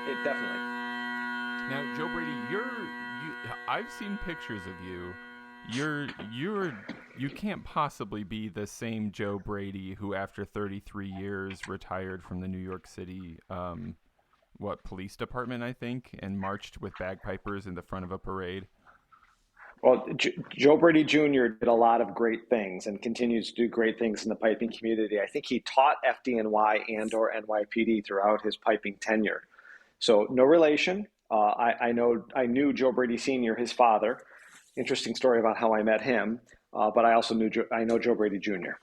it definitely. Now, Joe Brady, I've seen pictures of you. You can't possibly be the same Joe Brady who, after 33 years, retired from the New York City, police department, I think, and marched with bagpipers in the front of a parade. Well, Joe Brady Jr. did a lot of great things and continues to do great things in the piping community. I think he taught FDNY and/or NYPD throughout his piping tenure. So no relation. I knew Joe Brady Sr., his father. Interesting story about how I met him. But I also I know Joe Brady Jr.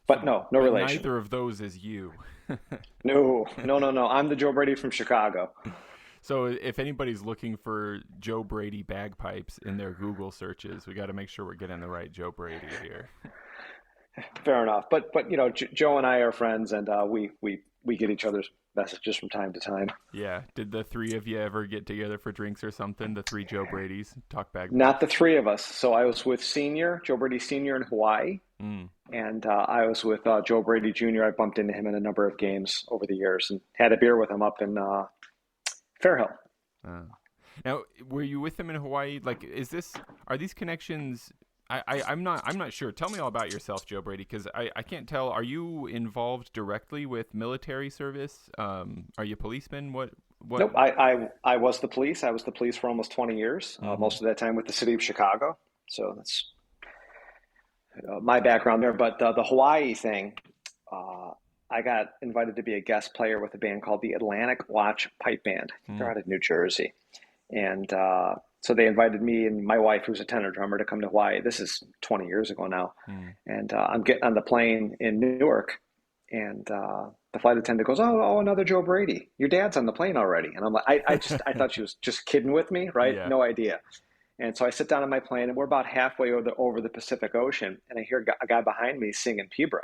But no But relation. neither of those is you. No. I'm the Joe Brady from Chicago. So if anybody's looking for Joe Brady bagpipes in their Google searches, we got to make sure we're getting the right Joe Brady here. Fair enough. But Joe and I are friends, and we get each other's messages from time to time. Yeah. Did the three of you ever get together for drinks or something? The three Joe Bradys talk bagpipes? Not the three of us. So I was with Joe Brady Sr. in Hawaii, and I was with Joe Brady Jr. I bumped into him in a number of games over the years and had a beer with him up in Fairhill. Now, were you with him in Hawaii? Like, are these connections? I'm not sure. Tell me all about yourself, Joe Brady, because I can't tell. Are you involved directly with military service? Are you a policeman? What? Nope. I was the police. I was the police for almost 20 years. Most of that time with the city of Chicago. So that's my background there. But the Hawaii thing, I got invited to be a guest player with a band called the Atlantic Watch Pipe Band. They're out of New Jersey. And so they invited me and my wife, who's a tenor drummer, to come to Hawaii. This is 20 years ago now. And I'm getting on the plane in Newark. And the flight attendant goes, oh, another Joe Brady. Your dad's on the plane already. And I'm like, I thought she was just kidding with me, right? Yeah. No idea. And so I sit down on my plane, and we're about halfway over the Pacific Ocean. And I hear a guy behind me singing Pibroch.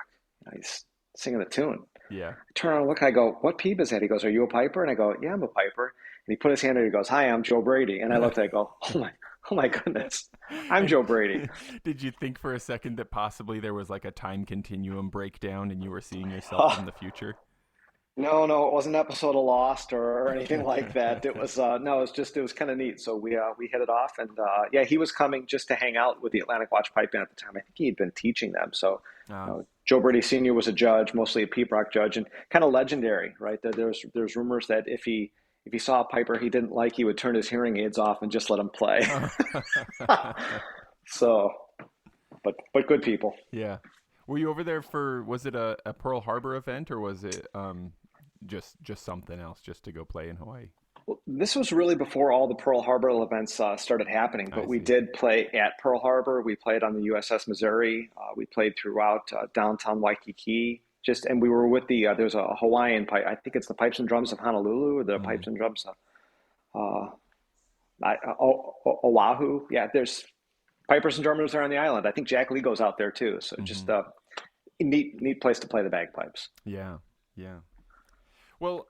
He's singing the tune. Yeah. I turn around and look. I go, what peep is that? He goes, are you a piper? And I go, yeah, I'm a piper. And he put his hand out. He goes, hi, I'm Joe Brady. And I looked. I go, oh my goodness, I'm Joe Brady. Did you think for a second that possibly there was like a time continuum breakdown and you were seeing yourself from the future? No, it wasn't an episode of Lost or anything like that. It was it was kind of neat. So we hit it off, and he was coming just to hang out with the Atlantic Watch Pipe Band at the time. I think he had been teaching them. So Joe Brady Sr. was a judge, mostly a Pibroch judge, and kind of legendary, right? There's rumors that if he saw a piper he didn't like, he would turn his hearing aids off and just let him play. So, but good people. Yeah. Were you over there was it a Pearl Harbor event, or was it just something else, just to go play in Hawaii? Well, this was really before all the Pearl Harbor events started happening, but we did play at Pearl Harbor. We played on the USS Missouri. We played throughout downtown Waikiki. And we were with there's a Hawaiian pipe. I think it's the Pipes and Drums of Honolulu, or the Pipes and Drums of Oahu. Yeah, there's pipers and drummers there on the island. I think Jack Lee goes out there too. So just a neat place to play the bagpipes. Yeah. Well,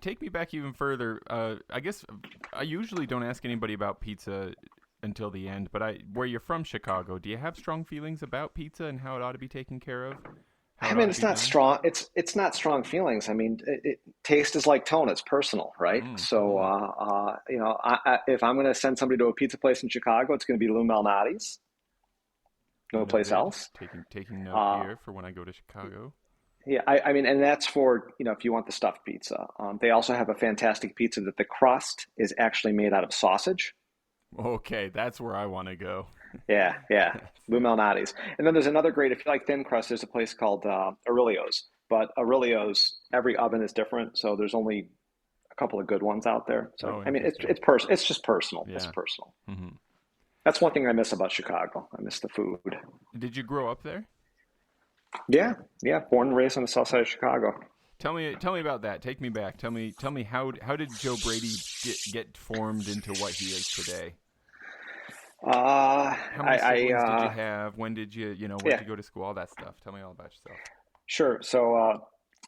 take me back even further. I guess I usually don't ask anybody about pizza until the end, but where you're from, Chicago, do you have strong feelings about pizza and how it ought to be taken care of? I mean, it's not strong. It's not strong feelings. I mean, taste is like tone. It's personal, right? So, if I'm going to send somebody to a pizza place in Chicago, it's going to be Lou Malnati's. No place else. Taking note here for when I go to Chicago. Yeah, I mean, and that's for, if you want the stuffed pizza. They also have a fantastic pizza that the crust is actually made out of sausage. Okay, that's where I want to go. Yeah. Lou Malnati's. And then there's another great, if you like thin crust, there's a place called Aurelio's. But Aurelio's, every oven is different, so there's only a couple of good ones out there. So, I mean, it's just personal. Yeah. It's personal. Mm-hmm. That's one thing I miss about Chicago. I miss the food. Did you grow up there? Yeah. Born and raised on the south side of Chicago. Tell me about that. Take me back. Tell me how did Joe Brady get formed into what he is today? How many siblings did you have? When did you where did you go to school? All that stuff. Tell me all about yourself. Sure. So,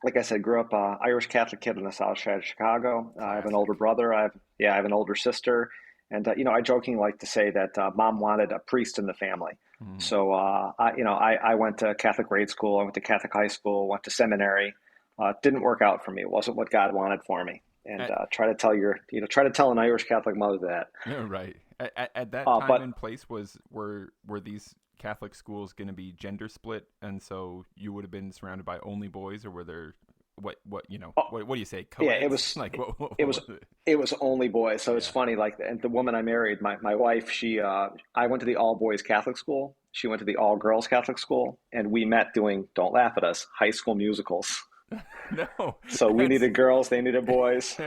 like I said, grew up Irish Catholic kid on the south side of Chicago. I have an older brother. I have an older sister. And, I jokingly like to say that mom wanted a priest in the family. Mm-hmm. So, I went to Catholic grade school. I went to Catholic high school, went to seminary. Didn't work out for me. It wasn't what God wanted for me. and At, try to tell an Irish Catholic mother that. right. At that time But and place, were these Catholic schools going to be gender split, and so you would have been surrounded by only boys, or were there what do you say, yeah, co-eds? Like what it was was it? it was only boys. So it's Yeah. funny. Like, and the woman I married, my wife, I went to the all boys Catholic school. She went to the all girls Catholic school, and we met doing, don't laugh at us, High School Musicals. No, So we that's needed girls, they needed boys.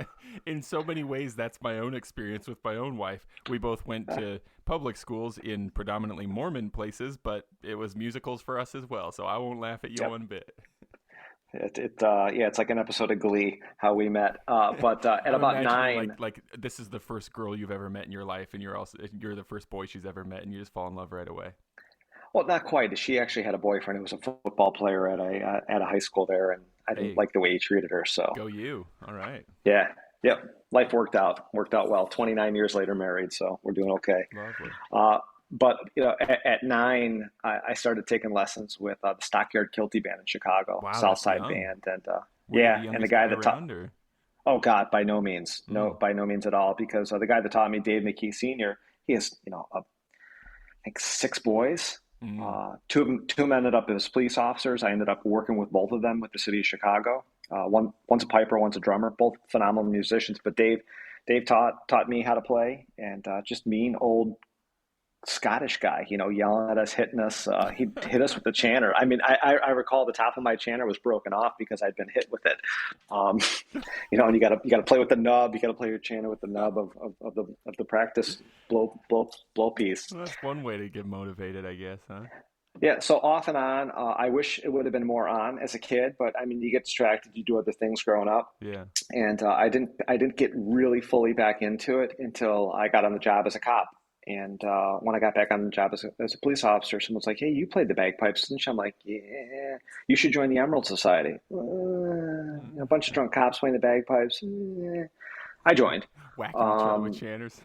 in so many ways that's my own experience with my own wife. We both went to public schools in predominantly Mormon places, but it was musicals for us as well. So I won't laugh at you Yep. one bit. Yeah, it's like an episode of Glee how we met. But at I'm about imagining nine, like this is the first girl you've ever met in your life, and you're the first boy she's ever met, and you just fall in love right away. well, not quite. She actually had a boyfriend who was a football player at a high school there, and I didn't Hey, like the way he treated her. So go you! All right, yeah, yep, life worked out well. 29 years later, married, so we're doing okay. lovely. Uh, but at nine, I started taking lessons with the Stockyard Kilty Band in Chicago, Wow, that's Southside young. Band, and Were you the yeah, and the youngest guy guy that taught. around, or? Oh God, by no means, no, Mm, by no means at all. Because the guy that taught me, Dave McKee Sr., he has I think six boys. mm. Two of them ended up as police officers. I ended up working with both of them with the city of Chicago. One's a piper, one's a drummer, both phenomenal musicians. But Dave taught me how to play, and just mean old Scottish guy, yelling at us, hitting us. He hit us with the chanter. I mean, I recall the top of my chanter was broken off because I'd been hit with it. Um, and you gotta play with the nub. You gotta play your chanter with the nub of the practice blow piece. Well, that's one way to get motivated, I guess, huh? Yeah, so off and on. I wish it would have been more on as a kid, but I mean, you get distracted. You do other things growing up, Yeah. and I didn't get really fully back into it until I got on the job as a cop. And when I got back on the job as a police officer, someone's like, "Hey, you played the bagpipes, didn't you?" I'm like, "Yeah." "You should join the Emerald Society." A bunch of drunk cops playing the bagpipes. I joined. Whacking each other with Um, chanters.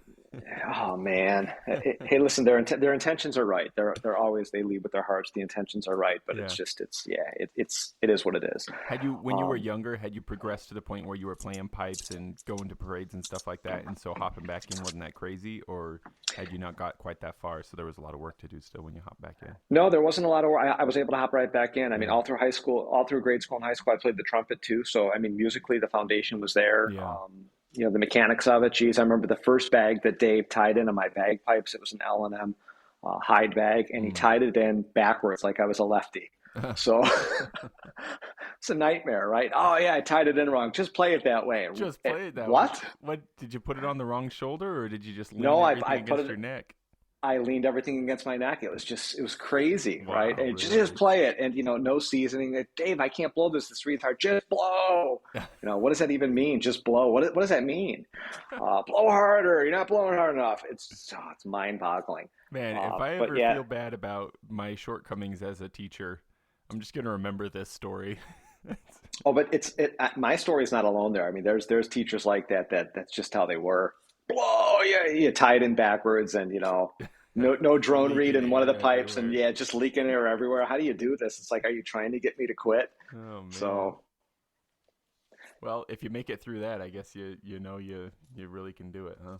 Oh man. Hey, listen, their intentions are right. They're always, they lead with their hearts. The intentions are right, but Yeah. it is what it is. When you were younger, had you progressed to the point where you were playing pipes and going to parades and stuff like that, and so hopping back in wasn't that crazy, or had you not got quite that far, so there was a lot of work to do still when you hopped back in? No, there wasn't a lot of work. I was able to hop right back in. I mean, Yeah. all through high school, all through grade school and high school, I played the trumpet too. So I mean, musically, the foundation was there. Yeah. The mechanics of it. Geez, I remember the first bag that Dave tied into my bagpipes. It was an L&M hide bag, and he Mm. tied it in backwards like I was a lefty. So it's a nightmare, right? Oh yeah, I tied it in wrong. Just play it that way. Just play it that way. What? What did you put it on the wrong shoulder, or did you just lean No, everything I put against it. your neck? I leaned everything against my neck. It was crazy, right? Wow, And really? just play it, and no seasoning. Dave, I can't blow this. It's really hard. Just blow. What does that even mean? Just blow. What does that mean? Blow harder. You're not blowing hard enough. It's mind-boggling. Man, if I But ever yeah. feel bad about my shortcomings as a teacher, I'm just gonna remember this story. Oh, but my story is not alone there. I mean, there's teachers like that's just how they were. Blow. Yeah, you tie it in backwards, and no drone read Leaking in one of the air pipes, and everywhere. yeah, just leaking air everywhere. How do you do this? It's like, are you trying to get me to quit? Oh man. So Well, if you make it through that, I guess you really can do it, huh?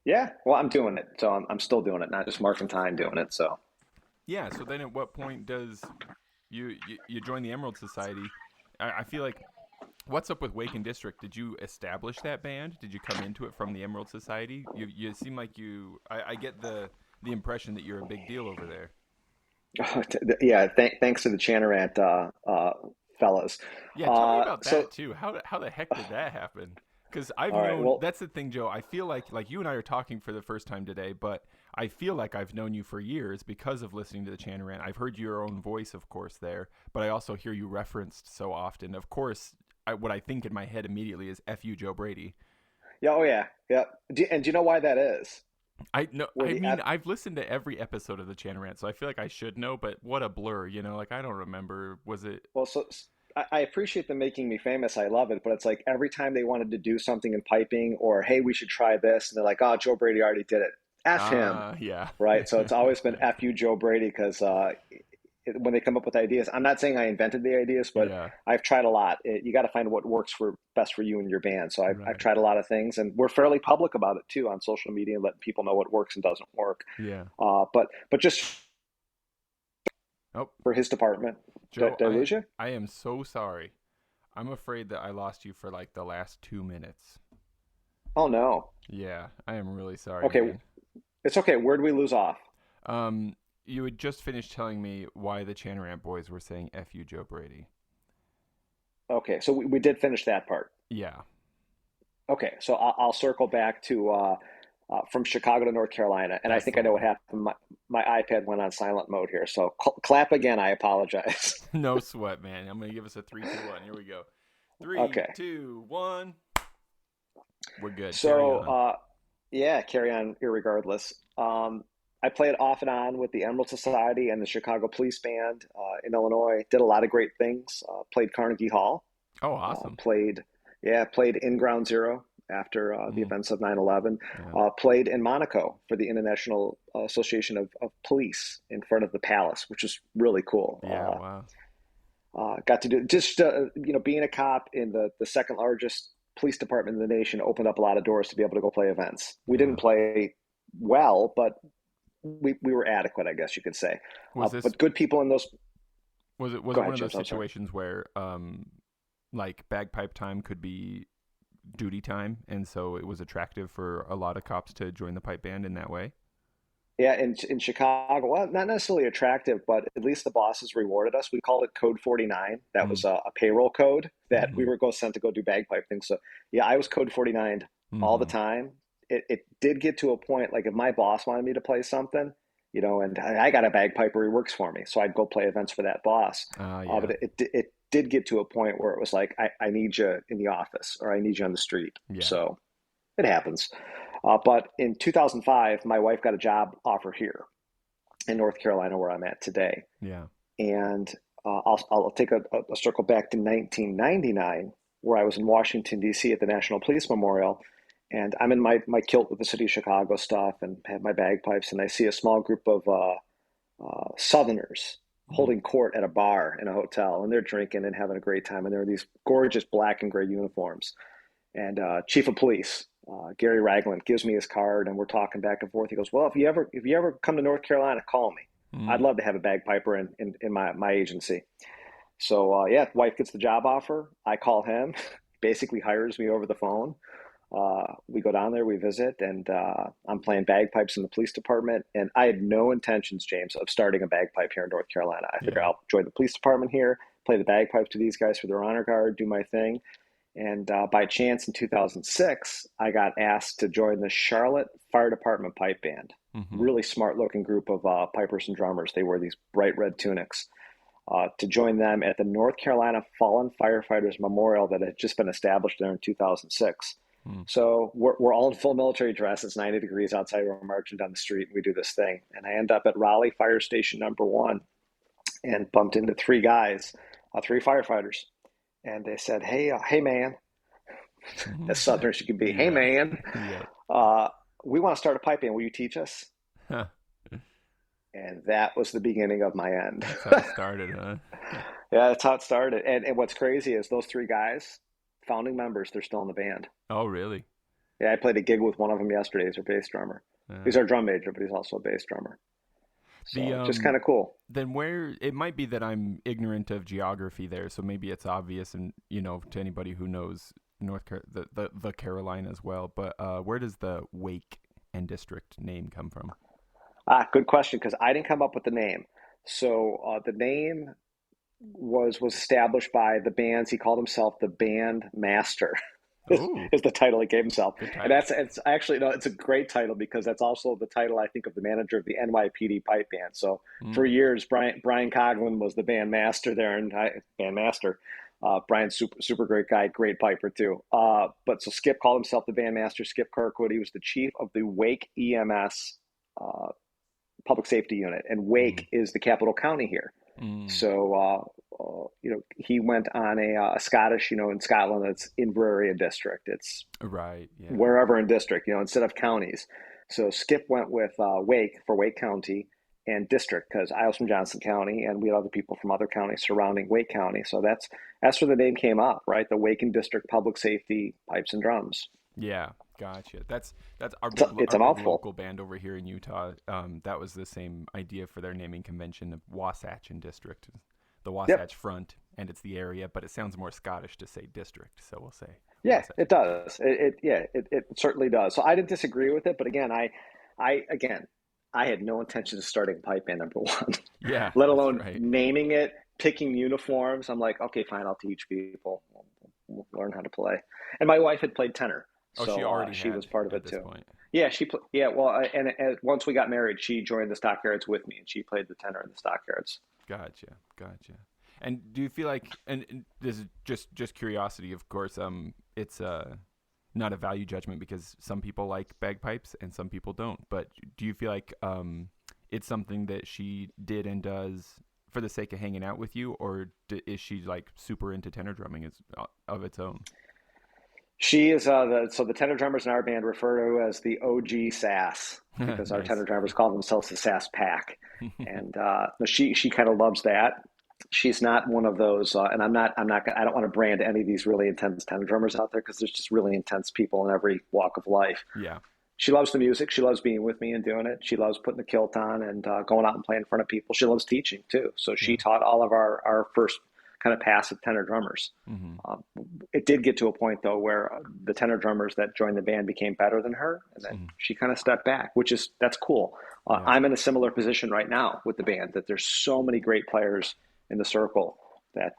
yeah, well, I'm doing it. So I'm still doing it, not just marking time doing it. So Yeah. So then, at what point does you join the Emerald Society? I feel like, what's up with Wake and District? Did you establish that band? Did you come into it from the Emerald Society? You seem like you. I get the impression that you're a big deal over there. yeah, thanks to the Chanter Rant fellas. Yeah, tell me about So that too. How the heck did that happen? Because I've all right, known, well, that's the thing, Joe. I feel like you and I are talking for the first time today, but I feel like I've known you for years because of listening to the Chanter Rant. I've heard your own voice, of course, there, but I also hear you referenced so often. Of course, what I think in my head immediately is "F you, Joe Brady." yeah, oh yeah, yeah. And do you know why that is? I know. Where I the mean, I've listened to every episode of the Chanter Rant, so I feel like I should know. But what a blur, Like I don't remember. Was it? Well, so I appreciate them making me famous. I love it, but it's like every time they wanted to do something in piping, or hey, we should try this, and they're like, "Oh, Joe Brady already did it. F him." Yeah. Right? So it's always been F you, Joe Brady, because when they come up with ideas. I'm not saying I invented the ideas, but Yeah. I've tried a lot. You got to find what works for best for you and your band. So I've Right. tried a lot of things, and we're fairly public about it too on social media, letting people know what works and doesn't work. Yeah. But just Oh, for his department, Joe, did I lose you? I am so sorry. I'm afraid that I lost you for like the last 2 minutes. Oh no. Yeah, I am really sorry, Okay, man. it's okay. Where did we lose off? Um, you had just finished telling me why the Chanter Rant boys were saying "F you, Joe Brady." Okay, so we did finish that part. Yeah. Okay, so I'll circle back to from Chicago to North Carolina, and I That's think the I know what one. happened. My iPad went on silent mode here, so clap again. I apologize. No sweat, man. I'm gonna give us a three, two, one. Here we go. Three, Okay, 2, 1. We're good. Carry so on. yeah, carry on. Irregardless, I played off and on with the Emerald Society and the Chicago Police Band in Illinois. Did a lot of great things. Played Carnegie Hall. Oh, awesome. Played in Ground Zero after the Mm, events of 9/11. yeah. Played in Monaco for the International Association of Police in front of the palace, which is really cool. Yeah. Wow. Got to do just being a cop in the second largest police department in the nation opened up a lot of doors to be able to go play events. We didn't Yeah. play well, but we were adequate, I guess you could say. Was this But good people in those. was Go it one ahead, of those James. I'm sorry. situations where like bagpipe time could be duty time, and so it was attractive for a lot of cops to join the pipe band in that way? Yeah, in Chicago, well, not necessarily attractive, but at least the bosses rewarded us. We called it Code 49. That Mm. was a payroll code that we Mm-hmm. were sent to go do bagpipe things. So yeah, I was Code 49 all the Mm-hmm. time. It did get to a point like if my boss wanted me to play something, and I got a bagpiper who works for me, so I'd go play events for that boss. Yeah. But it did get to a point where it was like I need you in the office or I need you on the street. Yeah. So it happens. But in 2005, my wife got a job offer here in North Carolina, where I'm at today. Yeah. And I'll take a circle back to 1999, where I was in Washington, D.C. at the National Police Memorial. And I'm in my kilt with the city of Chicago stuff and have my bagpipes. And I see a small group of Southerners Mm. holding court at a bar in a hotel. And they're drinking and having a great time. And there are these gorgeous black and gray uniforms. And chief of police, Gary Ragland, gives me his card, and we're talking back and forth. He goes, "Well, if you ever come to North Carolina, call me. I'd Mm. love to have a bagpiper in my agency." So yeah, wife gets the job offer. I call him, basically hires me over the phone. We go down there, we visit, and I'm playing bagpipes in the police department. And I had no intentions, James, of starting a bagpipe here in North Carolina. I figure Yeah. I'll join the police department here, play the bagpipes to these guys for their honor guard, do my thing. And by chance in 2006, I got asked to join the Charlotte Fire Department Pipe Band. Mm-hmm. Really smart looking group of pipers and drummers. They wear these bright red tunics. To join them at the North Carolina Fallen Firefighters Memorial that had just been established there in 2006. Mm. So we're all in full military dress. It's 90 degrees outside. We're marching down the street. And we do this thing. And I end up at Raleigh Fire Station #1 and bumped into three guys, three firefighters. And they said, hey, man, as Southern as you can be. Hey, Yeah. man, Yeah. uh, we want to start a pipe band. Will you teach us? Huh. And that was the beginning of my end. That's how it started, huh? Yeah, that's how it started. And what's crazy is those three guys, founding members, they're still in the band. Oh, really? Yeah, I played a gig with one of them yesterday. He's our bass drummer. Uh, He's our drum major, but he's also a bass drummer. the So just kind of cool. Then where it might be that I'm ignorant of geography there, so maybe it's obvious, and to anybody who knows the Carolina as well. But where does the Wake and District name come from? Good question, because I didn't come up with the name. So the name was established by the bands. He called himself the Band Master. Oh, Is the title he gave himself. good And title. it's actually, no, it's a great title because that's also the title, I think, of the manager of the NYPD pipe band. So for Mm. years, Brian Coughlin was the band master there, and band master. Brian's super great guy, great piper too. But so Skip called himself the band master. Skip Kirkwood. He was the chief of the Wake EMS uh, public safety unit, and Mm. Wake is the capital county here. Mm. So, he went on a Scottish, in Scotland, it's Inverary district. It's Right. Yeah. wherever in district, instead of counties. So Skip went with Wake for Wake County, and district, because I was from Johnson County and we had other people from other counties surrounding Wake County. So that's where the name came up, right? The Wake and District Public Safety Pipes and Drums. Yeah, gotcha. That's our It's our a big mouthful. local band over here in Utah. That was the same idea for their naming convention, the Wasatch and District, the Yep. Wasatch Front, and it's the area, but it sounds more Scottish to say district, so we'll say Yeah, Wasatch it and District. does. It certainly does. So I didn't disagree with it, but again, again, I had no intention of starting pipe band number one, Yeah, let that's alone right. naming it, picking uniforms. I'm like, okay, fine, I'll teach people. We'll learn how to play. And my wife had played tenor, Oh, she so already she had was part of at it this too. point. Yeah, yeah. Well, and once we got married, she joined the Stockyards with me, and she played the tenor in the Stockyards. Gotcha, gotcha. And do you feel like, and this is just curiosity, of course, it's not a value judgment because some people like bagpipes and some people don't. But do you feel like it's something that she did and does for the sake of hanging out with you, or is she like super into tenor drumming of its own? She is so the tenor drummers in our band refer to her as the OG Sass because our Nice. tenor drummers call themselves the Sass Pack, and she kind of loves that. She's not one of those, and I don't want to brand any of these really intense tenor drummers out there because there's just really intense people in every walk of life. Yeah. She loves the music. She loves being with me and doing it. She loves putting the kilt on and going out and playing in front of people. She loves teaching too. So Yeah. she taught all of our first kind of pass of tenor drummers. Hmm. It did get to a point though where the tenor drummers that joined the band became better than her, and then Hmm. she kind of stepped back, that's cool. Yeah. I'm in a similar position right now with the band that there's so many great players in the circle that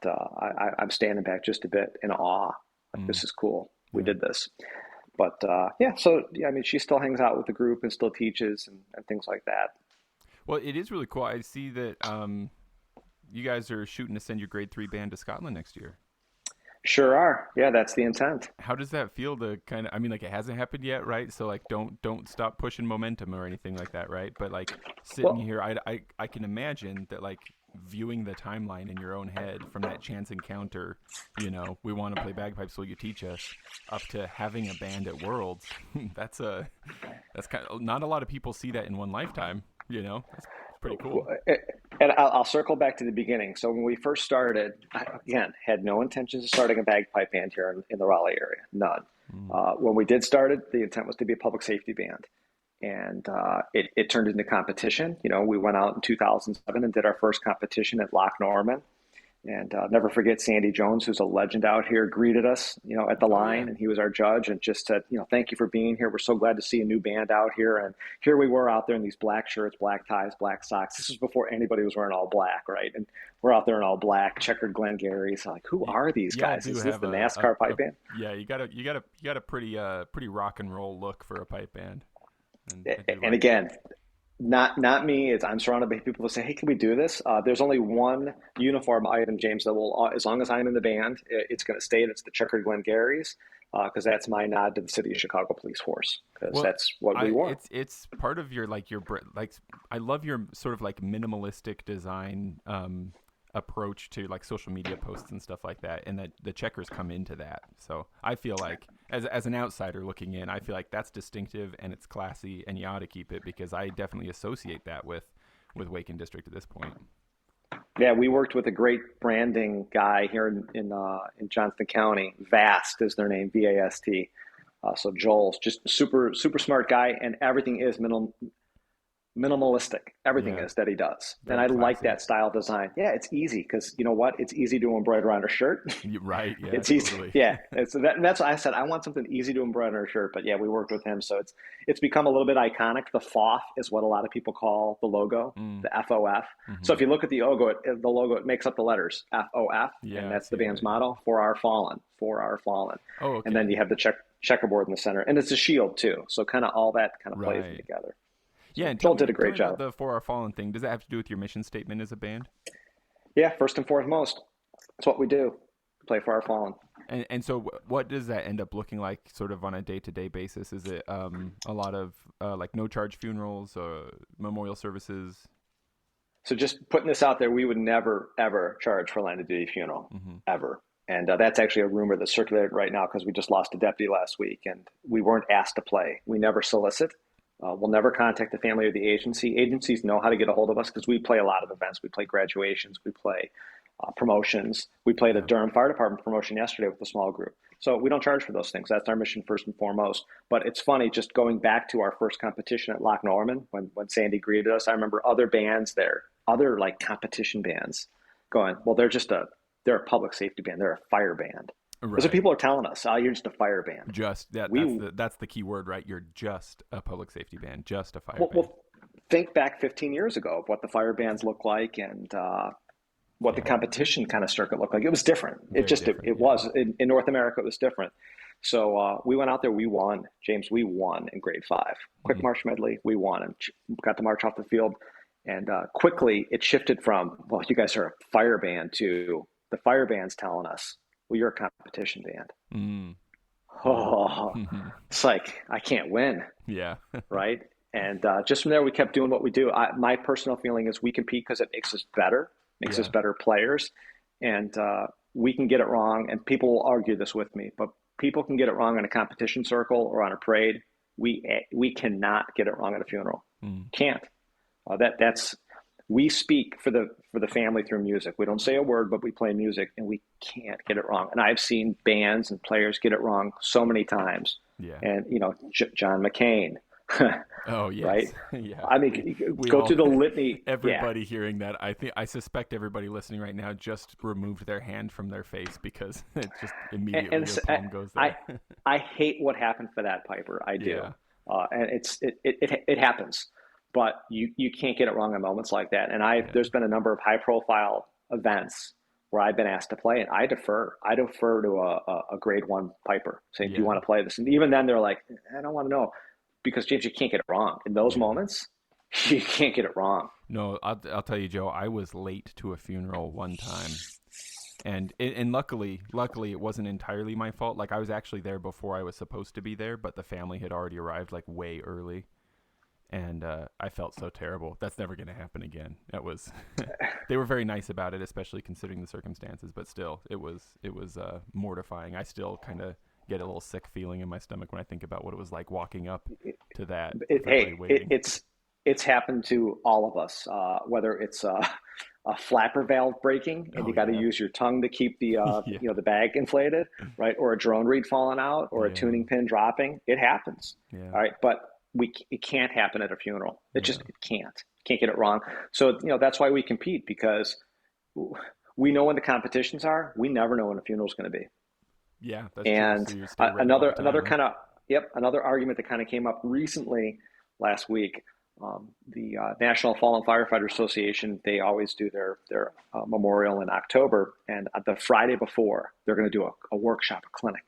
I'm standing back just a bit in awe. Like, Mm. this is cool. We Yeah. did this. But yeah, so yeah, I mean, she still hangs out with the group and still teaches and things like that. Well, it is really cool. I see that you guys are shooting to send your grade 3 band to Scotland next year. Sure are. Yeah, that's the intent. How does that feel to kind of, I mean, like it hasn't happened yet, right? So like don't stop pushing momentum or anything like that, right? But like sitting Well, here, I can imagine that like viewing the timeline in your own head from that chance encounter, we want to play bagpipes, will you teach us, up to having a band at Worlds. that's kind of, not a lot of people see that in one lifetime, That's pretty cool. and I'll circle back to the beginning. So when we first started, I, again, had no intentions of starting a bagpipe band here in the Raleigh area, none. Mm. When we did start it, the intent was to be a public safety band. And it turned into competition. We went out in 2007 and did our first competition at Loch Norman. And never forget Sandy Jones, who's a legend out here, greeted us, at the Oh yeah. line, and he was our judge and just said, thank you for being here. We're so glad to see a new band out here. And here we were out there in these black shirts, black ties, black socks. This was before anybody was wearing all black, right? And we're out there in all black, checkered Glengarry's. Like, who are these Y'all guys? do Is this have the NASCAR pipe band? yeah, you got a pretty rock and roll look for a pipe band. And I do And like that. again, not me. I'm surrounded by people who say, "Hey, can we do this?" There's only one uniform item, James, that will, as long as I'm in the band, it's going to stay. And it's the checkered Glengarry's, because that's my nod to the city of Chicago Police Force, because Well, that's what we I wore. it's part of your like I love your sort of like minimalistic design approach to like social media posts and stuff like that, and that the checkers come into that. So I feel like as an outsider looking in, I feel like that's distinctive and it's classy, and you ought to keep it because I definitely associate that with Waken District at this point. Yeah, we worked with a great branding guy here in Johnston County. Vast is their name, VAST. So Joel's just super smart guy, and everything is minimalistic. Everything Yeah, is that he does. And very I like classy. that style design. Yeah, it's easy because you know what? It's easy to embroider on a shirt. Right? Yeah, It's easy. totally. Yeah. And that's why I said I want something easy to embroider on a shirt. But yeah, we worked with him. So it's become a little bit iconic. The FOF is what a lot of people call the logo, Mm, the FOF. So hmm. if you look at the logo, it makes up the letters FOF, and Yeah, I that's the see band's that. motto, for our fallen, for our fallen. Oh, And then okay. you have the checkerboard in the center. And it's a shield too. So kind of all that kind of plays in Right. together. Yeah, So and Joel did a tell great me about job. the For Our Fallen thing. Does that have to do with your mission statement as a band? Yeah, first and foremost, that's what we do. Play for our fallen. And so what does that end up looking like sort of on a day-to-day basis? Is it a lot of like no charge funerals, memorial services? So just putting this out there, we would never ever charge for a line of duty funeral, Hmm. ever. And that's actually a rumor that's circulated right now because we just lost a deputy last week, and we weren't asked to play. We never solicit. We'll never contact the family or the agency. Agencies know how to get a hold of us because we play a lot of events. We play graduations, we play promotions. We played a Durham Fire Department promotion yesterday with a small group. So we don't charge for those things. That's our mission first and foremost. But it's funny, just going back to our first competition at Loch Norman, when Sandy greeted us, I remember other bands there, other like competition bands going, well, they're a public safety band. They're a fire band. Right. Because people are telling us, oh, you're just a fire band. That's the key word, right? You're just a public safety band, just a fire band. Well, think back 15 years ago of what the fire bands looked like and what the competition kind of circuit looked like. It was different. It was in North America. It was different. So we went out there. We won, James. We won in grade 5. Quick march medley. We won and got to march off the field. And quickly it shifted from, well, you guys are a fire band to the fire band's telling us, well, you're a competition band. Oh, it's like, I can't win. Yeah. Right. And just from there, we kept doing what we do. My personal feeling is we compete because it makes us better, makes us better players. And we can get it wrong. And people will argue this with me, but people can get it wrong in a competition circle or on a parade. We cannot get it wrong at a funeral. Can't. We speak for the family through music. We don't say a word, but we play music, and we can't get it wrong. And I've seen bands and players get it wrong so many times. Yeah. And John McCain. Oh yes. Right. Yeah. I mean, go through the litany. Everybody hearing that, I suspect everybody listening right now just removed their hand from their face because it just immediately your palm goes there. I hate what happened for that piper. I do. Yeah. And it happens. But you can't get it wrong in moments like that. And there's been a number of high profile events where I've been asked to play, and I defer. I defer to a grade 1 piper saying, do you want to play this? And even then they're like, I don't want to know. Because James, you can't get it wrong. In those moments, you can't get it wrong. No, I'll tell you, Joe, I was late to a funeral one time. And luckily it wasn't entirely my fault. Like, I was actually there before I was supposed to be there, but the family had already arrived like way early. And I felt so terrible. That's never going to happen again. That was, they were very nice about it, especially considering the circumstances. But still, it was mortifying. I still kind of get a little sick feeling in my stomach when I think about what it was like walking up to that. It's happened to all of us. Whether it's a flapper valve breaking and you got to use your tongue to keep the the bag inflated, right? Or a drone reed falling out, or a tuning pin dropping. It happens. Yeah. All right, but it can't happen at a funeral. It can't get it wrong. So, that's why we compete, because we know when the competitions are. We never know when a funeral is going to be. Yeah. That's and true. another argument that kind of came up recently last week, the National Fallen Firefighter Association, they always do their memorial in October. And the Friday before, they're going to do a workshop, a clinic,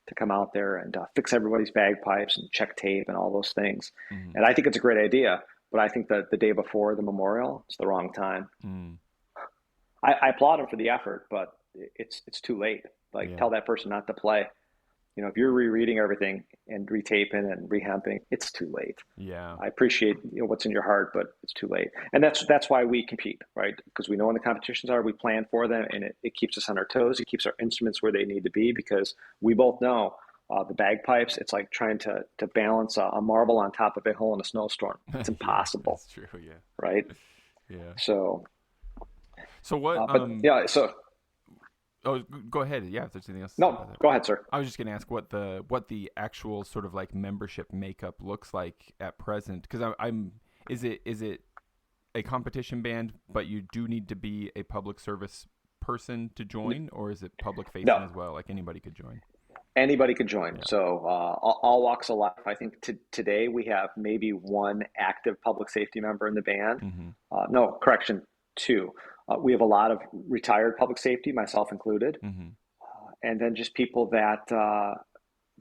to come out there and fix everybody's bagpipes and check tape and all those things. And I think it's a great idea, but I think that the day before the memorial, it's the wrong time. I applaud them for the effort, but it's too late. Tell that person not to play. If you're rereading everything and retaping and rehemping, it's too late. Yeah. I appreciate what's in your heart, but it's too late. And that's why we compete, right? Because we know when the competitions are, we plan for them, and it keeps us on our toes. It keeps our instruments where they need to be, because we both know the bagpipes, it's like trying to balance a marble on top of a hill in a snowstorm. It's impossible. That's true, yeah. Right? Yeah. So what? So Oh, go ahead. Yeah, if there's anything else. No, go ahead, sir. I was just going to ask what the actual sort of like membership makeup looks like at present, because is it a competition band, but you do need to be a public service person to join, or is it public facing as well? Like anybody could join. Anybody could join. Yeah. So all walks of life. I think today we have maybe one active public safety member in the band. No, correction, 2. We have a lot of retired public safety, myself included, and then just people that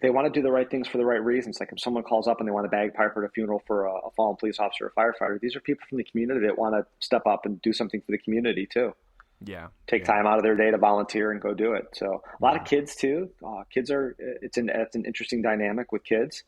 they want to do the right things for the right reasons. Like if someone calls up and they want a bagpiper at a funeral for a fallen police officer or firefighter, these are people from the community that want to step up and do something for the community too. Yeah, take time out of their day to volunteer and go do it. So a lot of kids too. It's an interesting dynamic with kids.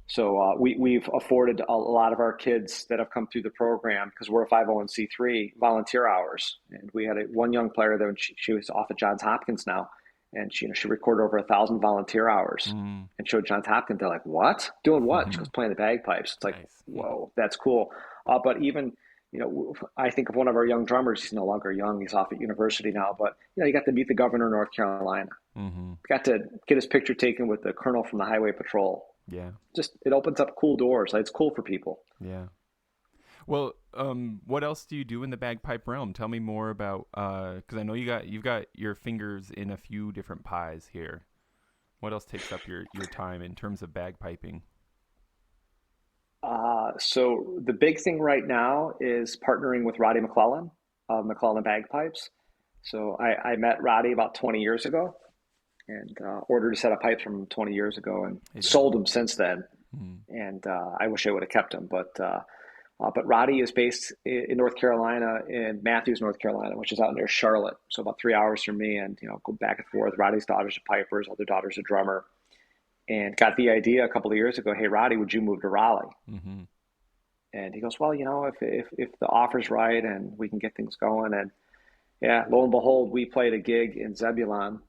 So we've afforded a lot of our kids that have come through the program, because we're a 501c3, volunteer hours. And we had one young player that she was off at Johns Hopkins now, and she recorded over 1,000 volunteer hours and showed Johns Hopkins. They're like, "What? Doing what?" She goes, "Playing the bagpipes." It's like, Nice. whoa, that's cool. But even, I think of one of our young drummers. He's no longer young. He's off at university now. But you got to meet the governor of North Carolina. Got to get his picture taken with the colonel from the Highway Patrol. Yeah. Just, it opens up cool doors. Like, it's cool for people. Yeah. Well, what else do you do in the bagpipe realm? Tell me more about, because I know you've got your fingers in a few different pies here. What else takes up your time in terms of bagpiping? So the big thing right now is partnering with Roddy MacLellan of MacLellan Bagpipes. So I met Roddy about 20 years ago and ordered a set of pipes from him 20 years ago and sold them since then. And I wish I would have kept them, but Roddy is based in North Carolina, in Matthews, North Carolina, which is out near Charlotte. So about 3 hours from me, and go back and forth. Roddy's daughter's a piper, other daughter's a drummer, and got the idea a couple of years ago. Hey, Roddy, would you move to Raleigh? And he goes, well, if the offer's right and we can get things going, and yeah, lo and behold, we played a gig in Zebulon.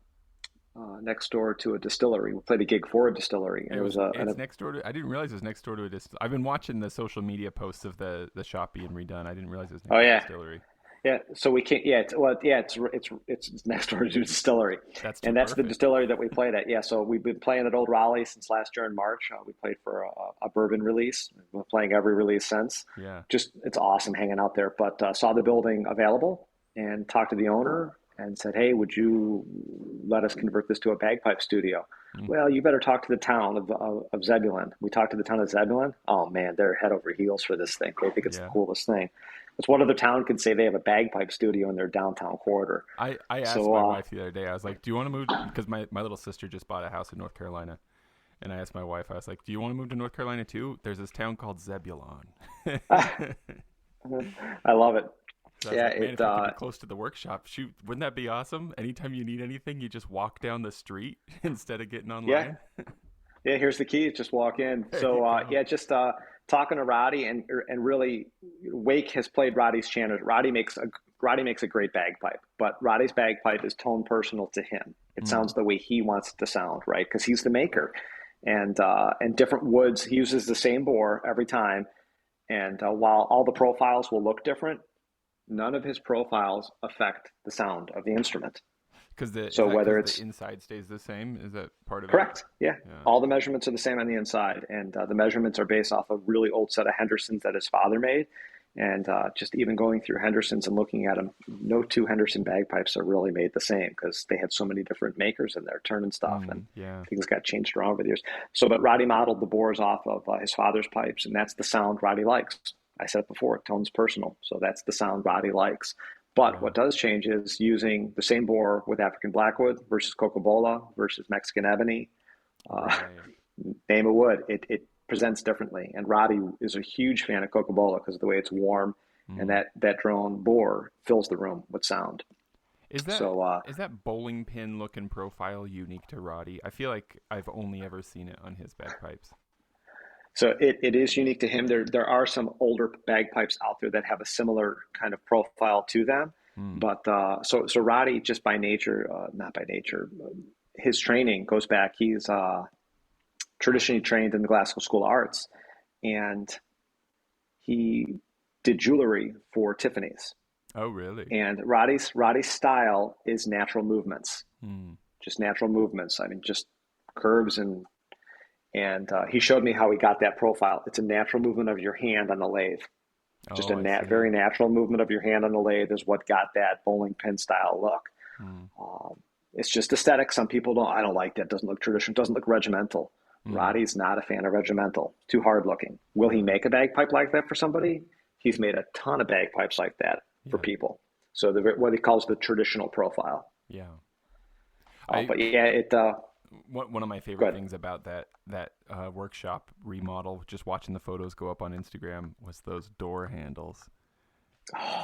Next door to a distillery. We played a gig for a distillery. And it's next door to, I didn't realize it was next door to a distillery. I've been watching the social media posts of the shop being redone. I didn't realize it was next door to a distillery. Yeah, so we can't. Yeah, it's next door to a distillery, that's the distillery that we played at. Yeah, so we've been playing at Old Raleigh since last year in March. We played for a bourbon release. We've been playing every release since. Yeah, it's awesome hanging out there. But saw the building available and talked to the owner and said, hey, would you let us convert this to a bagpipe studio? Well, you better talk to the town of Zebulon. We talked to the town of Zebulon. Oh man, they're head over heels for this thing. They think it's the coolest thing. It's what other town can say they have a bagpipe studio in their downtown corridor. I asked my wife the other day, I was like, do you want to move? Because my little sister just bought a house in North Carolina. And I asked my wife, I was like, do you want to move to North Carolina too? There's this town called Zebulon. I love it. So yeah, like, man, if I could be close to the workshop, shoot, wouldn't that be awesome? Anytime you need anything, you just walk down the street instead of getting online. Yeah, here's the key. Just walk in. So just talking to Roddy and really, Wake has played Roddy's Chanter. Roddy makes a great bagpipe, but Roddy's bagpipe is tone personal to him. It sounds the way he wants it to sound, right? Because he's the maker, and different woods. He uses the same bore every time, and while all the profiles will look different, none of his profiles affect the sound of the instrument. Because the inside stays the same, is that part of correct? it? Correct. Yeah. All the measurements are the same on the inside, and the measurements are based off a really old set of Hendersons that his father made. And just even going through Hendersons and looking at them, no two Henderson bagpipes are really made the same because they had so many different makers in there turning stuff, and things got changed around over the years. So, but Roddy modeled the bores off of his father's pipes, and that's the sound Roddy likes. I said it before, tone's personal, so that's the sound Roddy likes. But what does change is using the same bore with African Blackwood versus Coca-Cola versus Mexican Ebony. Name a wood, it presents differently. And Roddy is a huge fan of Coca-Cola because of the way it's warm, and that drone bore fills the room with sound. Is that bowling pin looking profile unique to Roddy? I feel like I've only ever seen it on his bagpipes. So it is unique to him. There are some older bagpipes out there that have a similar kind of profile to them. But so Roddy, just by nature, not by nature, his training goes back. He's traditionally trained in the Glasgow School of Arts, and he did jewelry for Tiffany's. Oh, really? And Roddy's style is natural movements, just natural movements. I mean, just curves and he showed me how he got that profile. It's a natural movement of your hand on the lathe. Just very natural movement of your hand on the lathe is what got that bowling pin style look. It's just aesthetic. Some people I don't like that. Doesn't look traditional. Doesn't look regimental. Roddy's not a fan of regimental. Too hard looking. Will he make a bagpipe like that for somebody? He's made a ton of bagpipes like that for people. So what he calls the traditional profile. Yeah. One of my favorite things about that workshop remodel, just watching the photos go up on Instagram, was those door handles.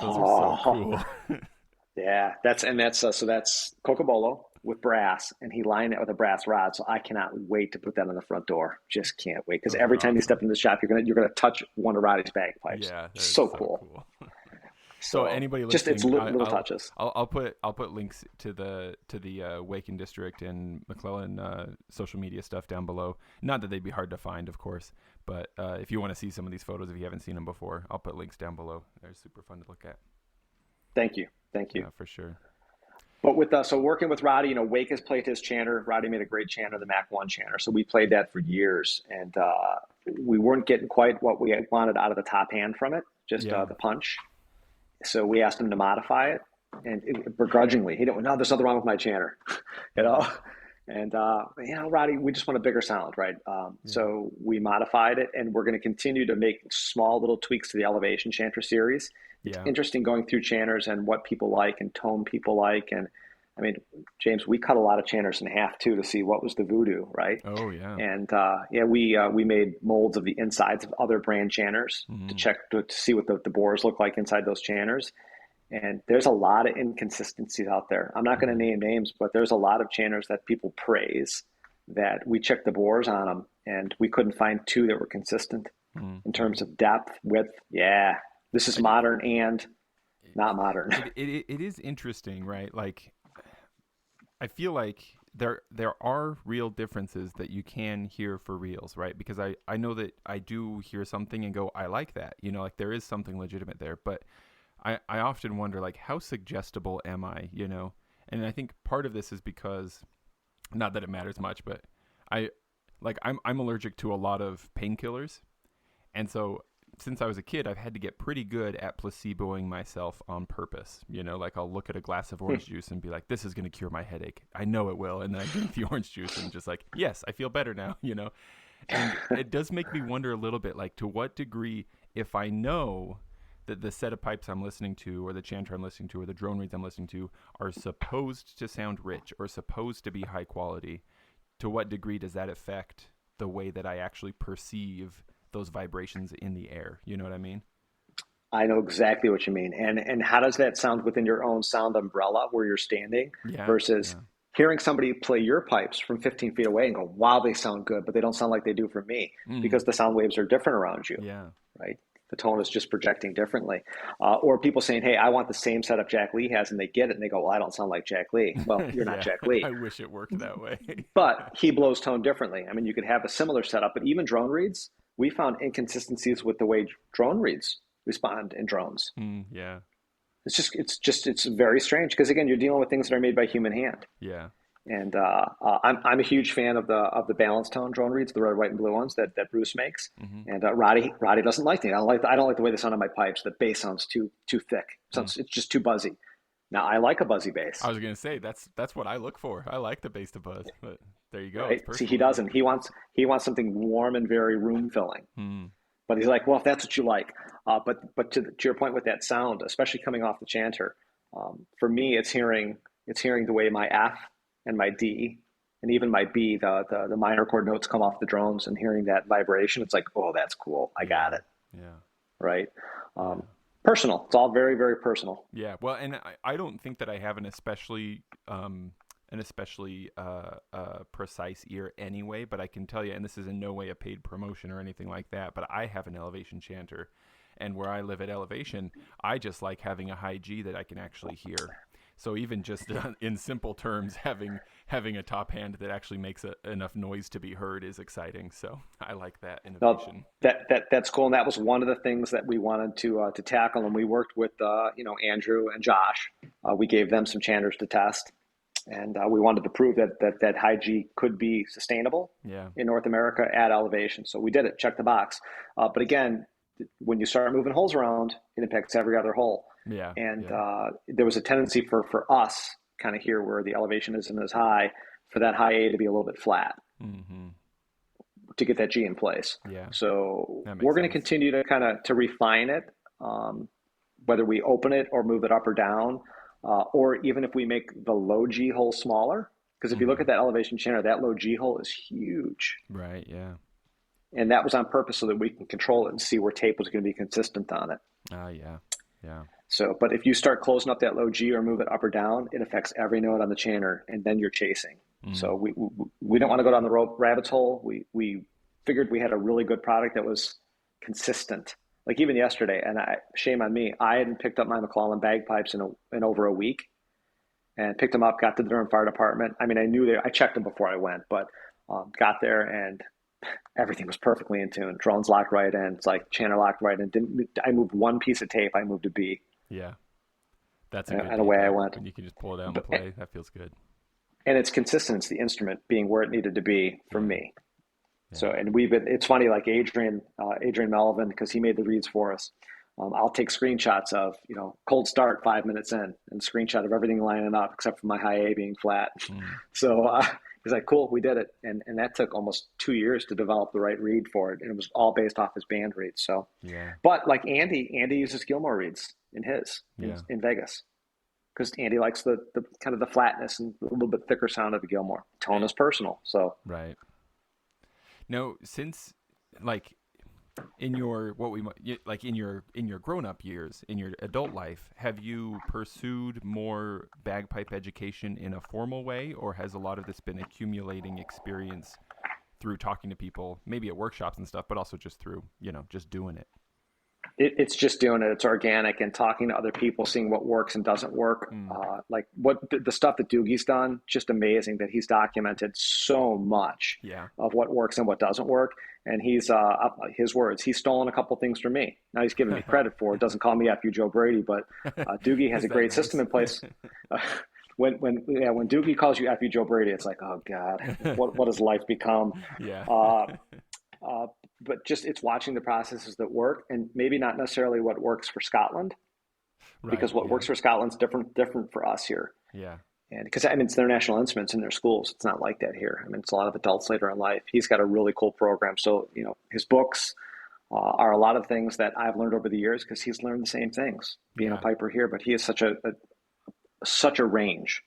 Those are so cool. Yeah, that's Coca-Cola with brass, and he lined it with a brass rod. So I cannot wait to put that on the front door. Just can't wait, because every time you step into the shop, you're gonna touch one of Roddy's bagpipes. Yeah, so cool. So So anybody just it's listening, little touches. I'll put links to the Waken District and MacLellan social media stuff down below. Not that they'd be hard to find, of course, but if you want to see some of these photos, if you haven't seen them before, I'll put links down below. They're super fun to look at. Thank you. Yeah, for sure. But with so working with Roddy, Wake has played his chanter. Roddy made a great chanter, the Mac 1 chanter. So we played that for years, and we weren't getting quite what we wanted out of the top hand from it, just the punch. So we asked him to modify it, and begrudgingly, he didn't. No, there's nothing wrong with my chanter, And Roddy, we just want a bigger sound, right? So we modified it, and we're going to continue to make small little tweaks to the Elevation Chanter series. It's interesting going through chanters and what people like and tone people like. And I mean, James, we cut a lot of chanters in half too to see what was the voodoo, right? Oh yeah. And we made molds of the insides of other brand chanters to check to see what the bores look like inside those chanters. And there's a lot of inconsistencies out there. I'm not going to name names, but there's a lot of chanters that people praise that we checked the bores on them, and we couldn't find two that were consistent in terms of depth, width. Yeah. This is modern and not modern. It is interesting, right? Like, I feel like there are real differences that you can hear for reals, right? Because I know that I do hear something and go, I like that. Like there is something legitimate there. But I often wonder, like, how suggestible am I, And I think part of this is because, not that it matters much, but I'm allergic to a lot of painkillers. And so since I was a kid, I've had to get pretty good at placeboing myself on purpose. Like I'll look at a glass of orange juice and be like, this is going to cure my headache. I know it will. And then I drink the orange juice and just like, yes, I feel better now, And it does make me wonder a little bit, like, to what degree, if I know that the set of pipes I'm listening to, or the chanter I'm listening to, or the drone reeds I'm listening to are supposed to sound rich or supposed to be high quality, to what degree does that affect the way that I actually perceive those vibrations in the air? You know what I mean? I know exactly what you mean. And how does that sound within your own sound umbrella where you're standing versus hearing somebody play your pipes from 15 feet away and go, wow, they sound good, but they don't sound like they do for me because the sound waves are different around you. Yeah. Right. The tone is just projecting differently. Or people saying, hey, I want the same setup Jack Lee has, and they get it and they go, well, I don't sound like Jack Lee. Well, you're not Jack Lee. I wish it worked that way. But he blows tone differently. I mean, you could have a similar setup, but even drone reeds, we found inconsistencies with the way drone reeds respond in drones. It's very strange because, again, you're dealing with things that are made by human hand. Yeah. And I'm a huge fan of the balanced tone drone reeds, the red, white, and blue ones that Bruce makes. And Roddy doesn't like them. I don't like the way they sound on my pipes. The bass sounds too thick. It's just too buzzy. Now I like a buzzy bass. I was gonna say that's what I look for. I like the bass to buzz, but there you go. Right? See, he doesn't. He wants something warm and very room filling. But he's like, well, if that's what you like. But to your point with that sound, especially coming off the chanter, for me, it's hearing the way my F and my D and even my B, the minor chord notes come off the drones, and hearing that vibration, it's like, oh, that's cool. I got it. Yeah. Right. Personal. It's all very, very personal. Yeah. Well, and I don't think that I have an especially precise ear anyway, but I can tell you, and this is in no way a paid promotion or anything like that, but I have an elevation chanter, and where I live at elevation, I just like having a high G that I can actually hear. So even just in simple terms, having a top hand that actually makes enough noise to be heard is exciting. So I like that innovation. No, that's cool, and that was one of the things that we wanted to tackle. And we worked with Andrew and Josh. We gave them some chanters to test, and we wanted to prove that high G could be sustainable in North America at elevation. So we did it. Check the box. But again, when you start moving holes around, it impacts every other hole. Yeah. And there was a tendency for us kind of here where the elevation isn't as high, for that high A to be a little bit flat to get that G in place. Yeah. So we're going to continue to to refine it, whether we open it or move it up or down, or even if we make the low G hole smaller. Because if you look at that elevation chanter, that low G hole is huge. Right. Yeah. And that was on purpose so that we can control it and see where tape was going to be consistent on it. Yeah. Yeah. So, but if you start closing up that low G or move it up or down, it affects every note on the chanter, and then you're chasing. So we don't want to go down the rabbit's hole. We figured we had a really good product that was consistent like even yesterday, and shame on me, I hadn't picked up my MacLellan bagpipes in over a week, and picked them up, got to the Durham Fire Department. I mean, I checked them before I went, but got there and everything was perfectly in tune. Drones locked right in. It's like Chanter locked right in. I moved one piece of tape. I moved a B. Yeah. That's a good and away I went. When you can just pull it out and play, that feels good. And it's consistent. It's the instrument being where it needed to be for me. Yeah. So, and it's funny, like Adrian Melvin, because he made the reads for us. I'll take screenshots of, cold start 5 minutes in, and screenshot of everything lining up except for my high A being flat. So he's like, cool, we did it. And that took almost 2 years to develop the right read for it. And it was all based off his band reads. So, yeah. But like Andy uses Gilmore reads in his, in Vegas. Because Andy likes the kind of the flatness and a little bit thicker sound of the Gilmore. Tone is personal. So. Right. Now, since like in your in your grown-up years, in your adult life, have you pursued more bagpipe education in a formal way, or has a lot of this been accumulating experience through talking to people, maybe at workshops and stuff, but also just through just doing it? It's just doing it. It's organic and talking to other people, seeing what works and doesn't work. Like what the stuff that Doogie's done, just amazing that he's documented so much of what works and what doesn't work. And he's, his words, he's stolen a couple things from me. Now he's giving me credit for it. Doesn't call me after you, Joe Brady, but Doogie has a great system in place. When Doogie calls you after you, Joe Brady, it's like, oh God, what has life become? But just it's watching the processes that work, and maybe not necessarily what works for Scotland, because what works for Scotland's different for us here. Yeah. And because it's their national instruments in their schools. It's not like that here. It's a lot of adults later in life. He's got a really cool program. So, his books are a lot of things that I've learned over the years because he's learned the same things being a piper here, but he has such a range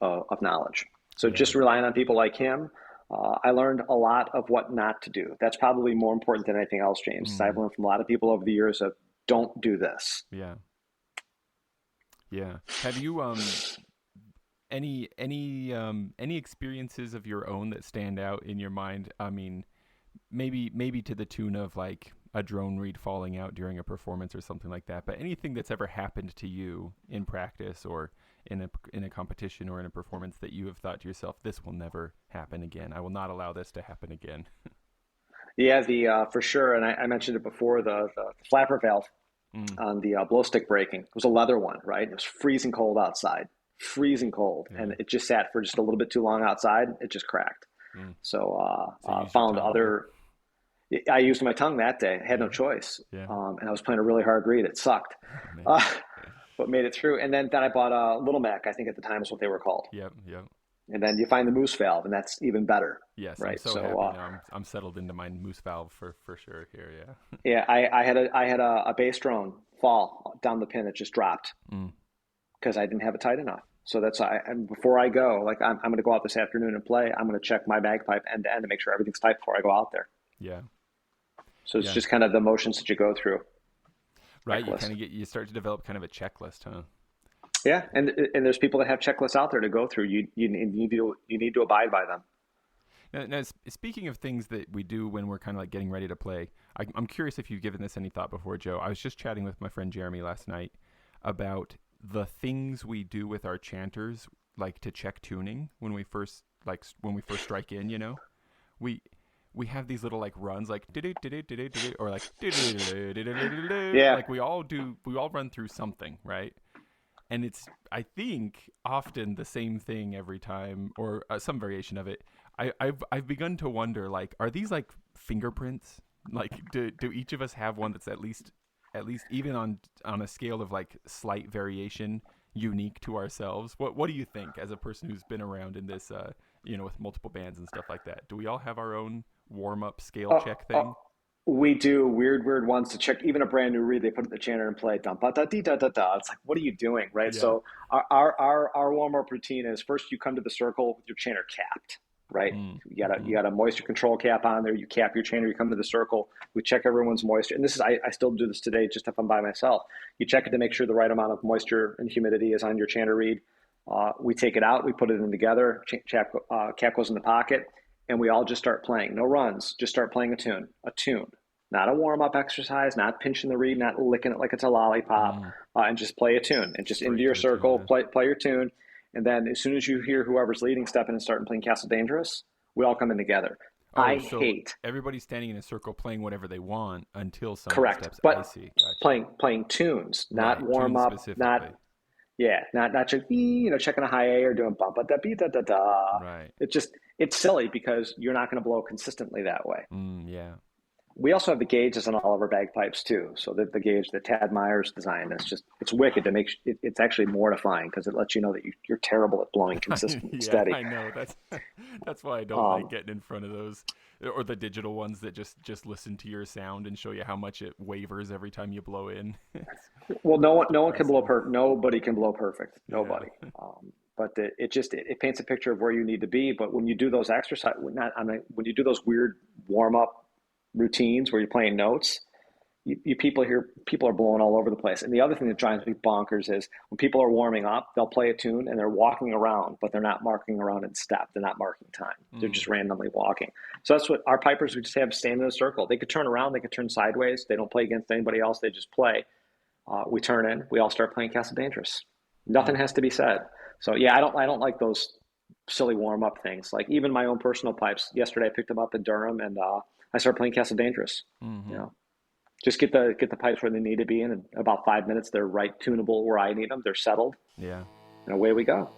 of knowledge. So just relying on people like him, I learned a lot of what not to do. That's probably more important than anything else, James. I've learned from a lot of people over the years of don't do this. Yeah. Yeah. Have you any experiences of your own that stand out in your mind? Maybe to the tune of like a drone reed falling out during a performance or something like that. But anything that's ever happened to you in practice or in a competition or in a performance that you have thought to yourself, this will never happen again. I will not allow this to happen again. Yeah, for sure. And I mentioned it before, the flapper valve on the blow stick breaking. It was a leather one, right? It was freezing cold outside, and it just sat for just a little bit too long outside. It just cracked. So found other. I used my tongue that day. I had no choice. And I was playing a really hard reed. It sucked. But made it through. And then I bought a Little Mac, I think at the time is what they were called. Yep. And then you find the moose valve, and that's even better. Yes, right. I'm so happy now. I'm settled into my moose valve for sure here. Yeah. I had a bass drone fall down the pin. It just dropped because I didn't have it tight enough. So that's before I go, like I'm going to go out this afternoon and play. I'm going to check my bagpipe end to end to make sure everything's tight before I go out there. Yeah. So it's just kind of the motions that you go through. Right, you start to develop kind of a checklist, huh? Yeah, and there's people that have checklists out there to go through. You need to abide by them. Now, speaking of things that we do when we're kind of like getting ready to play, I'm curious if you've given this any thought before, Joe. I was just chatting with my friend Jeremy last night about the things we do with our chanters, like to check tuning when we first strike in. We have these little like runs like or like like we all run through something, right? And it's I think often the same thing every time or some variation of it. I've begun to wonder, like, are these like fingerprints? Like do each of us have one that's at least even on a scale of like slight variation unique to ourselves? What do you think as a person who's been around in this with multiple bands and stuff like that? Do we all have our own warm-up scale check thing? We do weird ones to check even a brand new reed. They put it in the chanter and play dum ba da dee da da da. It's like, what are you doing, right? Yeah. So our warm-up routine is first you come to the circle with your chanter capped, right? You got a moisture control cap on there. You cap your chanter. You come to the circle. We check everyone's moisture, and this is I still do this today just if I'm by myself. You check it to make sure the right amount of moisture and humidity is on your chanter reed. We take it out. We put it in together. Cap goes in the pocket. And we all just start playing. No runs, just start playing a tune. not a warm-up exercise, not pinching the reed, not licking it like it's a lollipop, and just play a tune and just into your circle, play your tune. And then as soon as you hear whoever's leading step in and start playing Castle Dangerous, we all come in together. Hate everybody's standing in a circle playing whatever they want until someone correct, steps. but I see. Gotcha. playing tunes, not warm up, not checking a high A or doing bump da beat da da da. Right. It's silly because you're not going to blow consistently that way. Yeah. We also have the gauges on all of our bagpipes too. So the gauge that Tad Myers designed, it's wicked to make. It's actually mortifying because it lets you know that you're terrible at blowing consistent and steady. I know that's why I don't like getting in front of those or the digital ones that just listen to your sound and show you how much it wavers every time you blow in. Well, no one can blow perfect. Nobody can blow perfect. Nobody. Yeah. But it paints a picture of where you need to be. But when you do those exercise, when you do those weird warm up routines where you're playing notes, people are blowing all over the place. And the other thing that drives me bonkers is when people are warming up, they'll play a tune and they're walking around, but they're not marking around in step. They're not marking time. They're just randomly walking. So that's what our pipers, we just have stand in a circle. They could turn around, they could turn sideways. They don't play against anybody else. They just play. We turn in, we all start playing Castle Dangerous. Nothing has to be said. So yeah, I don't like those silly warm up things. Like even my own personal pipes. Yesterday I picked them up in Durham and I started playing Castle Dangerous. Just get the pipes where they need to be in about 5 minutes. They're right tunable where I need them. They're settled. Yeah. And away we go.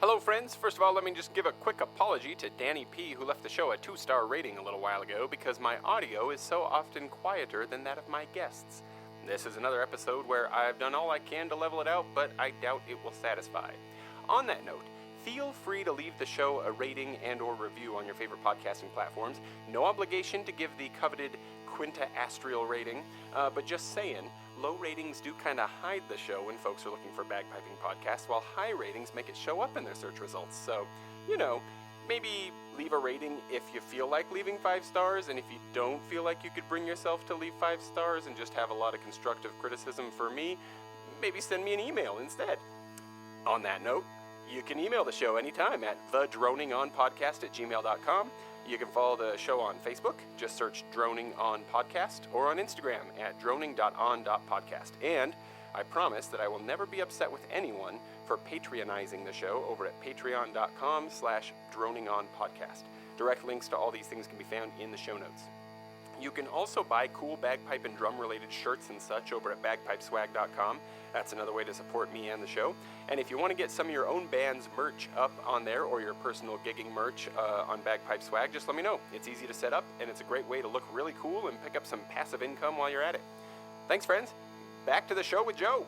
Hello, friends. First of all, let me just give a quick apology to Danny P., who left the show a 2-star rating a little while ago because my audio is so often quieter than that of my guests. This is another episode where I've done all I can to level it out, but I doubt it will satisfy. On that note, feel free to leave the show a rating and or review on your favorite podcasting platforms. No obligation to give the coveted quinta-astral rating, but just saying, low ratings do kind of hide the show when folks are looking for bagpiping podcasts, while high ratings make it show up in their search results. So, maybe leave a rating if you feel like leaving 5 stars, and if you don't feel like you could bring yourself to leave 5 stars and just have a lot of constructive criticism for me, maybe send me an email instead. On that note, you can email the show anytime at TheDroningOnPodcast@gmail.com. You can follow the show on Facebook. Just search Droning On Podcast, or on Instagram at droning.on.podcast. And I promise that I will never be upset with anyone for patronizing the show over at patreon.com/droningonpodcast. Direct links to all these things can be found in the show notes. You can also buy cool bagpipe and drum related shirts and such over at bagpipeswag.com. That's another way to support me and the show. And if you want to get some of your own band's merch up on there, or your personal gigging merch on Bagpipe Swag, just let me know. It's easy to set up, and it's a great way to look really cool and pick up some passive income while you're at it. Thanks, friends. Back to the show with Joe.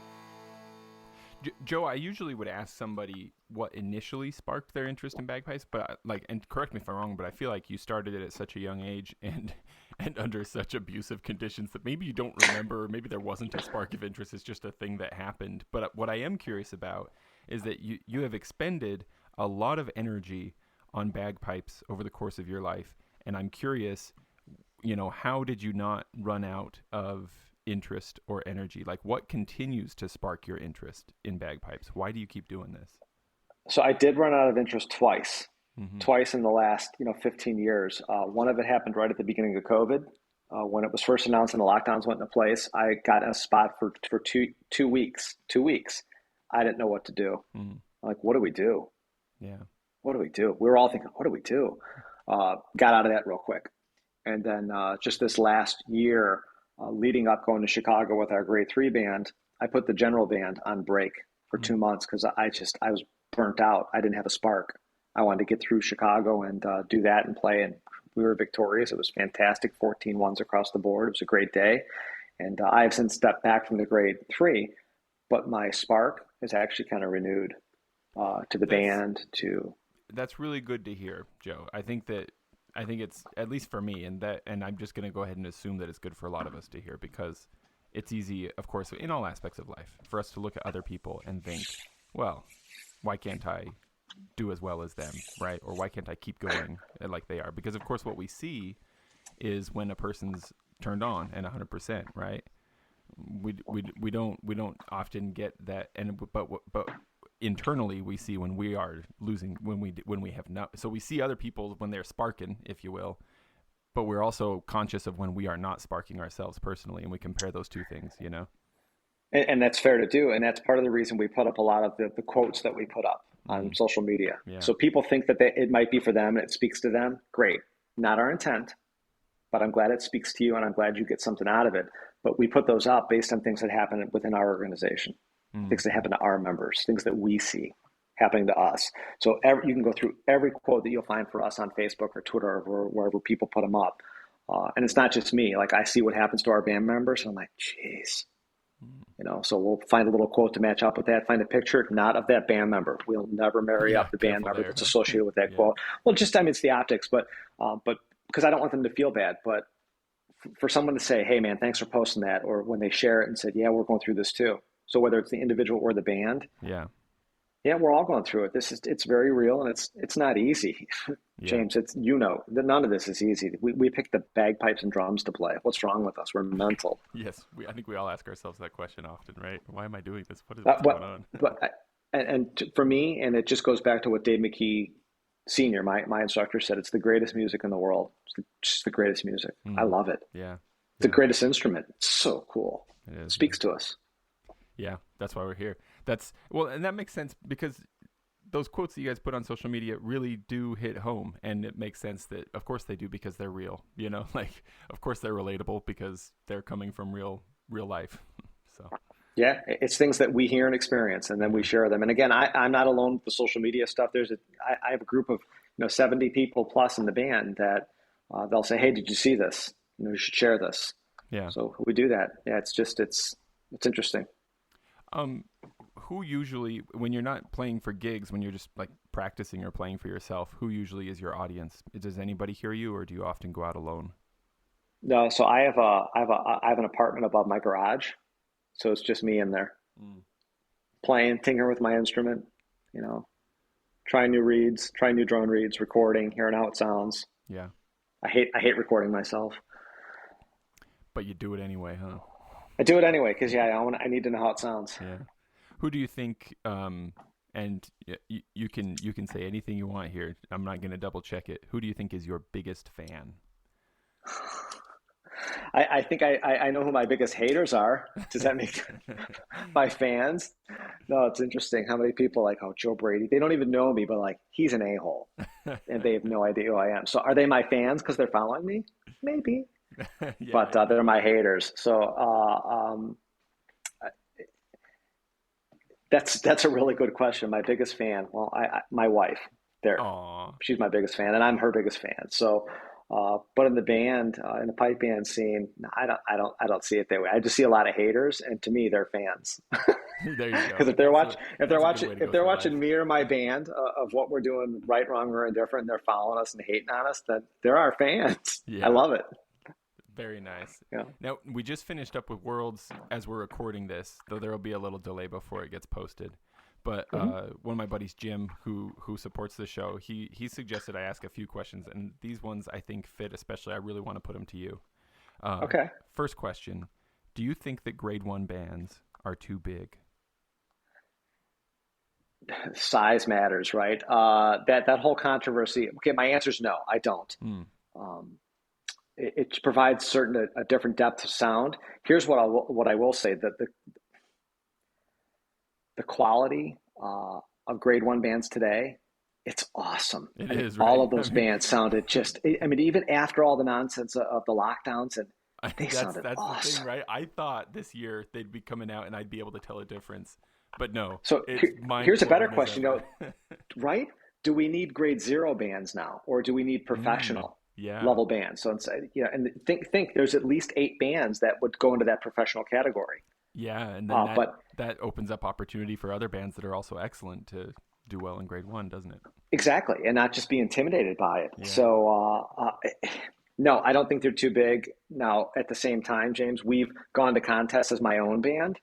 Joe, I usually would ask somebody what initially sparked their interest in bagpipes, but and correct me if I'm wrong, but I feel like you started it at such a young age and under such abusive conditions that maybe you don't remember, or maybe there wasn't a spark of interest. It's just a thing that happened. But what I am curious about is that you have expended a lot of energy on bagpipes over the course of your life, and I'm curious, how did you not run out of interest or energy? Like, what continues to spark your interest in bagpipes? Why do you keep doing this? So I did run out of interest twice in the last 15 years. One of it happened right at the beginning of COVID. When it was first announced and the lockdowns went into place, I got a spot for two weeks. I didn't know what to do. Like, what do we do? Yeah. What do we do? We were all thinking, what do we do? Got out of that real quick. And then just this last year, leading up going to Chicago with our grade 3 band, I put the general band on break for 2 months because I was burnt out. I didn't have a spark. I wanted to get through Chicago and do that and play. And we were victorious. It was fantastic. 14 ones across the board. It was a great day. And I have since stepped back from the grade 3, but my spark is actually kind of renewed to the band. That's really good to hear, Joe. I think it's, at least for me, and I'm just going to go ahead and assume that it's good for a lot of us to hear, because it's easy, of course, in all aspects of life, for us to look at other people and think, well, why can't I do as well as them, right? Or why can't I keep going like they are? Because, of course, what we see is when a person's turned on and 100%, right? We don't often get that, but internally we see when we are losing, when we have not. So we see other people when they're sparking, if you will, but we're also conscious of when we are not sparking ourselves personally, and we compare those two things, you know? And that's fair to do. And that's part of the reason we put up a lot of the quotes that we put up on social media. Yeah. So people think that it might be for them and it speaks to them. Great. Not our intent, but I'm glad it speaks to you and I'm glad you get something out of it. But we put those up based on things that happen within our organization, things that happen to our members, things that we see happening to us. So you can go through every quote that you'll find for us on Facebook or Twitter or wherever people put them up. And it's not just me. Like I see what happens to our band members. And I'm like, geez. You know, so we'll find a little quote to match up with that, find a picture, not of that band member. We'll never marry up the band member that's associated with that quote. Well, just, I mean, it's the optics, but because I don't want them to feel bad, but for someone to say, hey man, thanks for posting that. Or when they share it and said, yeah, we're going through this too. So whether it's the individual or the band, yeah, we're all going through it. It's very real and it's not easy. James, none of this is easy. We picked the bagpipes and drums to play. What's wrong with us? We're mental. Yes, I think we all ask ourselves that question often, right? Why am I doing this? What's going on? For me, and it just goes back to what Dave McKee Sr., my instructor, said, it's the greatest music in the world. It's just the greatest music. I love it. Yeah. It's the greatest instrument. It's so cool. It speaks to us. Yeah, that's why we're here. And that makes sense because those quotes that you guys put on social media really do hit home, and it makes sense that of course they do because they're real, you know, like of course they're relatable because they're coming from real life. So yeah, it's things that we hear and experience and then we share them. And again, I'm not alone with the social media stuff. I have a group of 70 people plus in the band that they'll say, hey, did you see this? You should share this. Yeah. So we do that. Yeah, it's interesting. Who usually, when you're not playing for gigs, when you're just like practicing or playing for yourself, who usually is your audience? Does anybody hear you, or do you often go out alone? No, so I have an apartment above my garage, so it's just me in there, playing, tinkering with my instrument, trying new reeds, trying new drone reeds, recording, hearing how it sounds. Yeah. I hate recording myself. But you do it anyway, huh? I do it anyway because I need to know how it sounds. Yeah. Who do you think? And you can say anything you want here. I'm not going to double check it. Who do you think is your biggest fan? I think I know who my biggest haters are. Does that make my fans? No, it's interesting how many people like, oh, Joe Brady. They don't even know me, but like he's an a-hole, and they have no idea who I am. So are they my fans because they're following me? Maybe. But they're my haters. So that's a really good question. My biggest fan, well, my wife. She's my biggest fan, and I'm her biggest fan. So, but in the band, in the pipe band scene, I don't see it that way. I just see a lot of haters, and to me, they're fans. There you go. Because if they're watching me or my band of what we're doing right, wrong, or indifferent, and they're following us and hating on us, then they're our fans. Yeah. I love it. Very nice. Yeah. Now, we just finished up with Worlds as we're recording this, though there will be a little delay before it gets posted. But one of my buddies, Jim, who supports the show, he suggested I ask a few questions, and these ones I think fit especially. I really want to put them to you. Okay. First question, do you think that grade 1 bands are too big? Size matters, right? That whole controversy. Okay, my answer is no, I don't. It provides a different depth of sound. Here's what I will say, that the quality of grade 1 bands today, it's awesome. It is, right? All of those bands sounded even after all the nonsense of the lockdowns, and they sounded awesome. That's the thing, right? I thought this year they'd be coming out and I'd be able to tell a difference, but no. So here's a better question, right? Do we need grade 0 bands now, or do we need professional level bands? So and think there's at least 8 bands that would go into that professional category. Yeah, and then that opens up opportunity for other bands that are also excellent to do well in grade 1, doesn't it? Exactly, and not just be intimidated by it. Yeah. So no, I don't think they're too big. Now, at the same time, James, we've gone to contests as my own band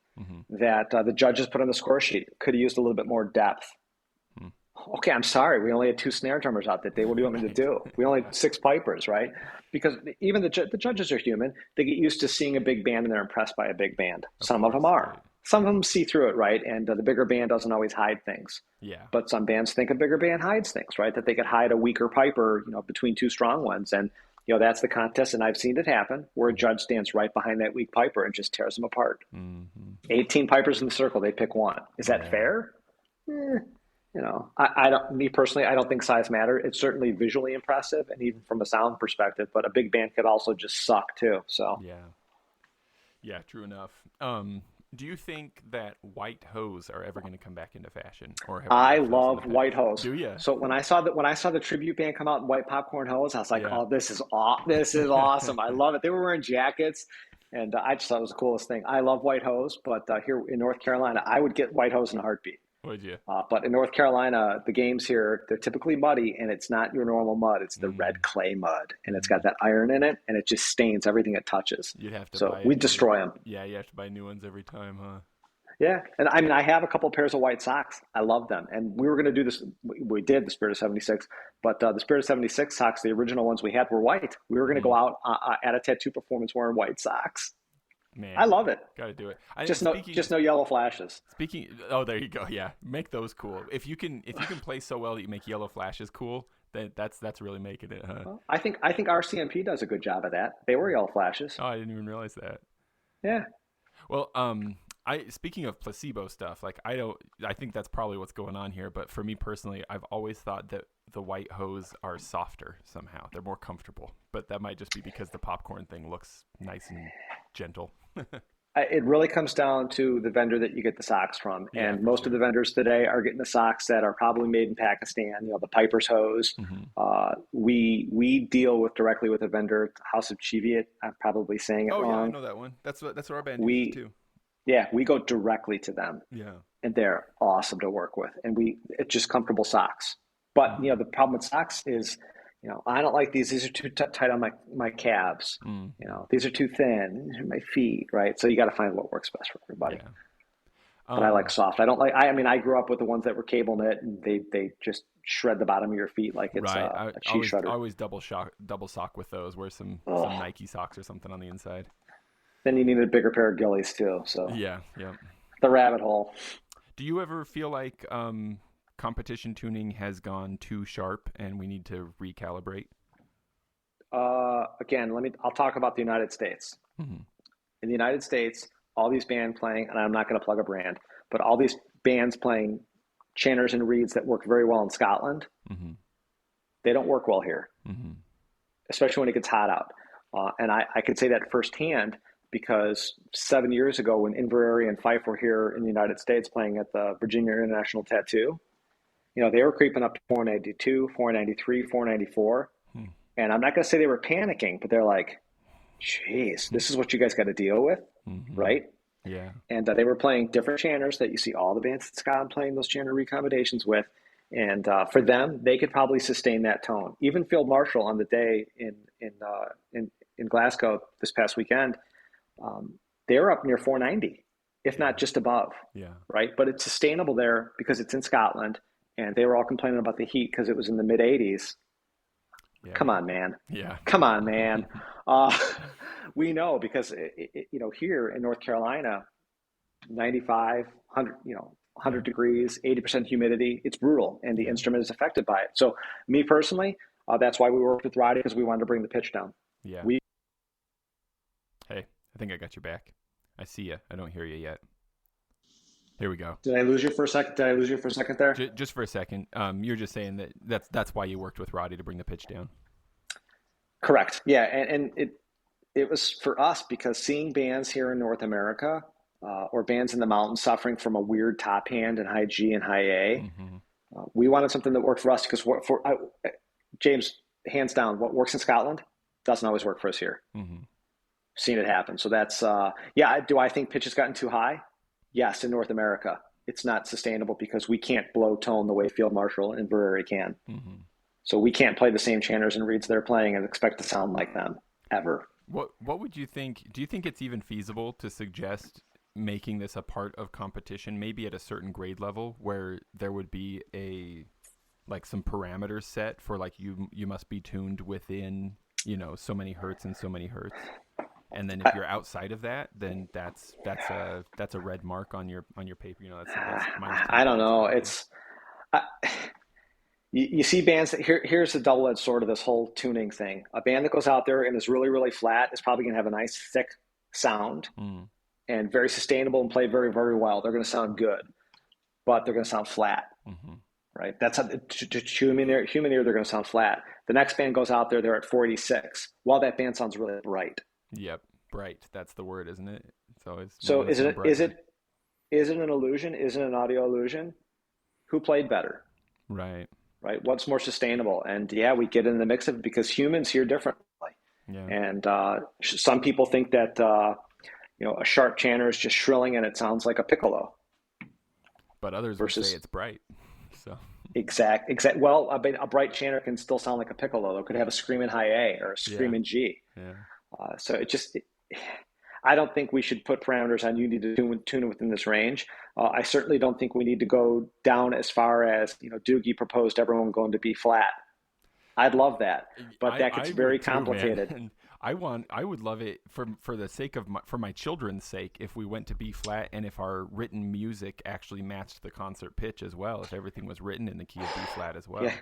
that the judges put on the score sheet. Could have used a little bit more depth. Okay, I'm sorry. We only had 2 snare drummers out that day. What do you want me to do? We only had 6 pipers, right? Because even the judges are human. They get used to seeing a big band and they're impressed by a big band. Some of them are. Some of them see through it, right? And the bigger band doesn't always hide things. Yeah. But some bands think a bigger band hides things, right? That they could hide a weaker piper, between 2 strong ones. And That's the contest, and I've seen it happen where a judge stands right behind that weak piper and just tears them apart. Mm-hmm. 18 pipers in the circle, they pick one. Is that Yeah. fair? I don't. Me personally, I don't think size matter. It's certainly visually impressive, and even from a sound perspective. But a big band could also just suck too. So Yeah. Yeah, true enough. Do you think that white hose are ever going to come back into fashion, or have we I left those in the love white past? hose. Do you? So when I saw the tribute band come out in white popcorn hose, I was like, Yeah. oh, this is awesome. I love it. They were wearing jackets, and I just thought it was the coolest thing. I love white hose, but here in North Carolina, I would get white hose in a heartbeat. Would you? But in North Carolina, the games here, they're typically muddy, and it's not your normal mud. It's the red clay mud, and it's got that iron in it, and it just stains everything it touches. You'd have to So buy a we new. destroy them. Yeah, you have to buy new ones every time, huh? Yeah, and I mean, I have a couple pairs of white socks. I love them, and we were going to do this. We did the Spirit of '76, but the Spirit of '76 socks, the original ones we had, were white. We were going to go out at a tattoo performance wearing white socks. Man, I love it. Gotta do it. Just no yellow flashes. Speaking. Oh, there you go. Yeah, make those cool. If you can play so well that you make yellow flashes cool, then that's really making it, huh? Well, I think RCMP does a good job of that. They wear yellow flashes. Oh, I didn't even realize that. Yeah. Well, speaking of placebo stuff, like I think that's probably what's going on here. But for me personally, I've always thought that the white hose are softer somehow. They're more comfortable, but that might just be because the popcorn thing looks nice and gentle. It really comes down to the vendor that you get the socks from. Yeah, And for most sure. of the vendors today are getting the socks that are probably made in Pakistan, the Piper's hose. Mm-hmm. We deal directly with a vendor, House of Cheviot. I'm probably saying it Oh yeah, I wrong. know that one. That's what our band uses We too. Yeah, we go directly to them, Yeah. and they're awesome to work with. And it's just comfortable socks. But Mm-hmm. the problem with socks is, I don't like these. These are too tight on my calves. Mm. These are too thin. These are my feet, right? So you got to find what works best for everybody. Yeah. But I like soft. I don't like. I mean, I grew up with the ones that were cable knit, and they just shred the bottom of your feet like it's Right. a I cheese shredder. always double sock with those. Wear some Ugh. Nike socks or something on the inside. Then you need a bigger pair of gillies too. So Yeah. Yeah. the rabbit hole. Do you ever feel like competition tuning has gone too sharp and we need to recalibrate? Again, I'll talk about the United States. Mm-hmm. In the United States, all these bands playing, and I'm not going to plug a brand, but all these bands playing chanters and reeds that work very well in Scotland, Mm-hmm. they don't work well here, Mm-hmm. especially when it gets hot out. And I could say that firsthand because 7 years ago when Inverary and Fife were here in the United States playing at the Virginia International Tattoo, they were creeping up to 492, 493, 494. Hmm. And I'm not going to say they were panicking, but they're like, geez, this is what you guys got to deal with, Mm-hmm. right? Yeah. And they were playing different chanters that you see all the bands in Scotland playing those chanter recombinations with. And for them, they could probably sustain that tone. Even Field Marshal on the day in Glasgow this past weekend, they were up near 490, if not just above, Yeah. right? But it's sustainable there because it's in Scotland, and they were all complaining about the heat because it was in the mid 80s. Yeah. Come on, man. Yeah. Come on, man. We know because here in North Carolina, 95, 100, 100 degrees, 80% humidity. It's brutal, and the instrument is affected by it. So, me personally, that's why we worked with Roddy because we wanted to bring the pitch down. Yeah. We Hey, I think I got your back. I see you. I don't hear you yet. Here we go. Did I lose you for a second? Did I lose you for a second there? Just for a second. You're just saying that's why you worked with Roddy to bring the pitch down. Correct. Yeah, and it was for us because seeing bands here in North America or bands in the mountains suffering from a weird top hand and high G and high A, Mm-hmm. we wanted something that worked for us because James, hands down, what works in Scotland doesn't always work for us here. Mm-hmm. Seen it happen. So that's do I think pitch has gotten too high? Yes, in North America. It's not sustainable because we can't blow tone the way Field Marshal and Inverary can. Mm-hmm. So we can't play the same chanters and reeds they're playing and expect to sound like them ever. What would you think? Do you think it's even feasible to suggest making this a part of competition, maybe at a certain grade level where there would be some parameters set for like you must be tuned within, so many hertz and so many hertz. And then if you're outside of that, then that's a red mark on your paper. That's minus 10. I don't know. It's You see bands that here's the double-edged sword of this whole tuning thing. A band that goes out there and is really, really flat is probably going to have a nice thick sound Mm. and very sustainable and play very, very well. They're going to sound good, but they're going to sound flat, Mm-hmm. right? That's how, to human ear, they're going to sound flat. The next band goes out there, they're at 486. While that band sounds really bright. Yep, bright. That's the word, isn't it? So it's So want to sound bright. is it an illusion? Is it an audio illusion? Who played better? Right. Right? What's more sustainable? And yeah, we get in the mix of it because humans hear differently. Yeah. And some people think that a sharp chanter is just shrilling and it sounds like a piccolo. But others would say it's bright. So exact. Well, a bright chanter can still sound like a piccolo. It could have a screaming high A or a screaming G. Yeah. So I don't think we should put parameters on you need to tune within this range. I certainly don't think we need to go down as far as Doogie proposed everyone going to B flat. I'd love that, but that gets very complicated. Man. I would love it for the sake of for my children's sake if we went to B flat and if our written music actually matched the concert pitch as well. If everything was written in the key of B flat as well. Yeah.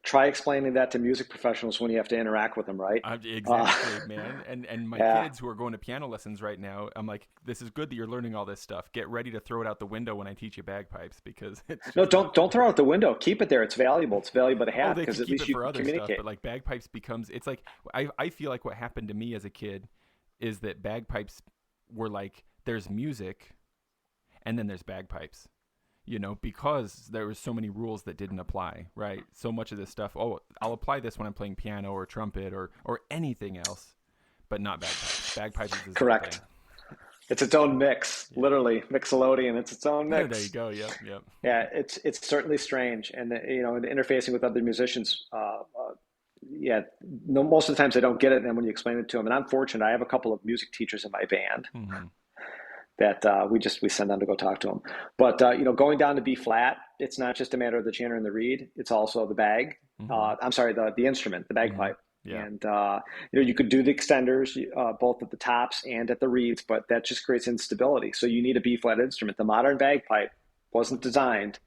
Try explaining that to music professionals when you have to interact with them, right? Exactly, man. And my kids who are going to piano lessons right now, I'm like, this is good that you're learning all this stuff. Get ready to throw it out the window when I teach you bagpipes because don't throw it out the window. Keep it there. It's valuable. It's valuable to have because at least you can communicate. Stuff, but like bagpipes it's like I feel like what happened to me as a kid is that bagpipes were like there's music and then there's bagpipes. Because there were so many rules that didn't apply, right? So much of this stuff, I'll apply this when I'm playing piano or trumpet or anything else, but not bagpipes. Bagpipes is correct. It's its own mix, literally. Mixolydian, it's its own mix. There you go, yep. Yeah, it's certainly strange. And, interfacing with other musicians, most of the times they don't get it, and then when you explain it to them, and I'm fortunate, I have a couple of music teachers in my band. Mm-hmm. That we send them to go talk to them. But going down to B flat, it's not just a matter of the chanter and the reed. It's also the bag. Mm-hmm. I'm sorry, the instrument, the bagpipe. Mm-hmm. Yeah. And you could do the extenders both at the tops and at the reeds, but that just creates instability. So you need a B flat instrument. The modern bagpipe wasn't designed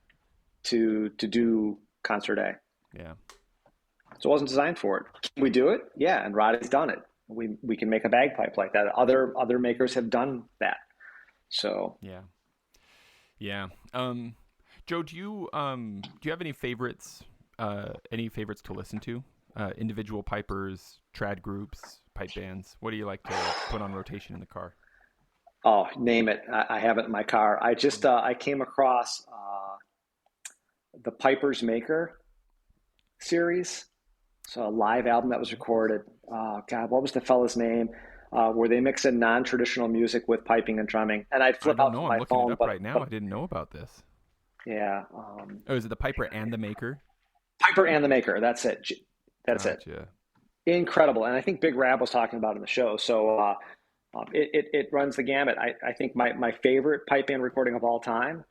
to do concert A. Yeah. So it wasn't designed for it. Can we do it? Yeah, and Roddy's done it. We can make a bagpipe like that. Other makers have done that. So yeah. Joe, do you have any favorites? Any favorites to listen to? Individual pipers, trad groups, pipe bands. What do you like to put on rotation in the car? Oh, name it. I have it in my car. I just I came across the Piper's Maker series. So a live album that was recorded. Oh God, what was the fella's name? Where they mix in non-traditional music with piping and drumming. And I'd flip out my phone. I'm looking it up right now. I didn't know about this. Yeah. Is it the Piper and the Maker? Piper and the Maker. That's it. That's gotcha. It. Incredible. And I think Big Rab was talking about it in the show. So it runs the gamut. I think my favorite pipe band recording of all time,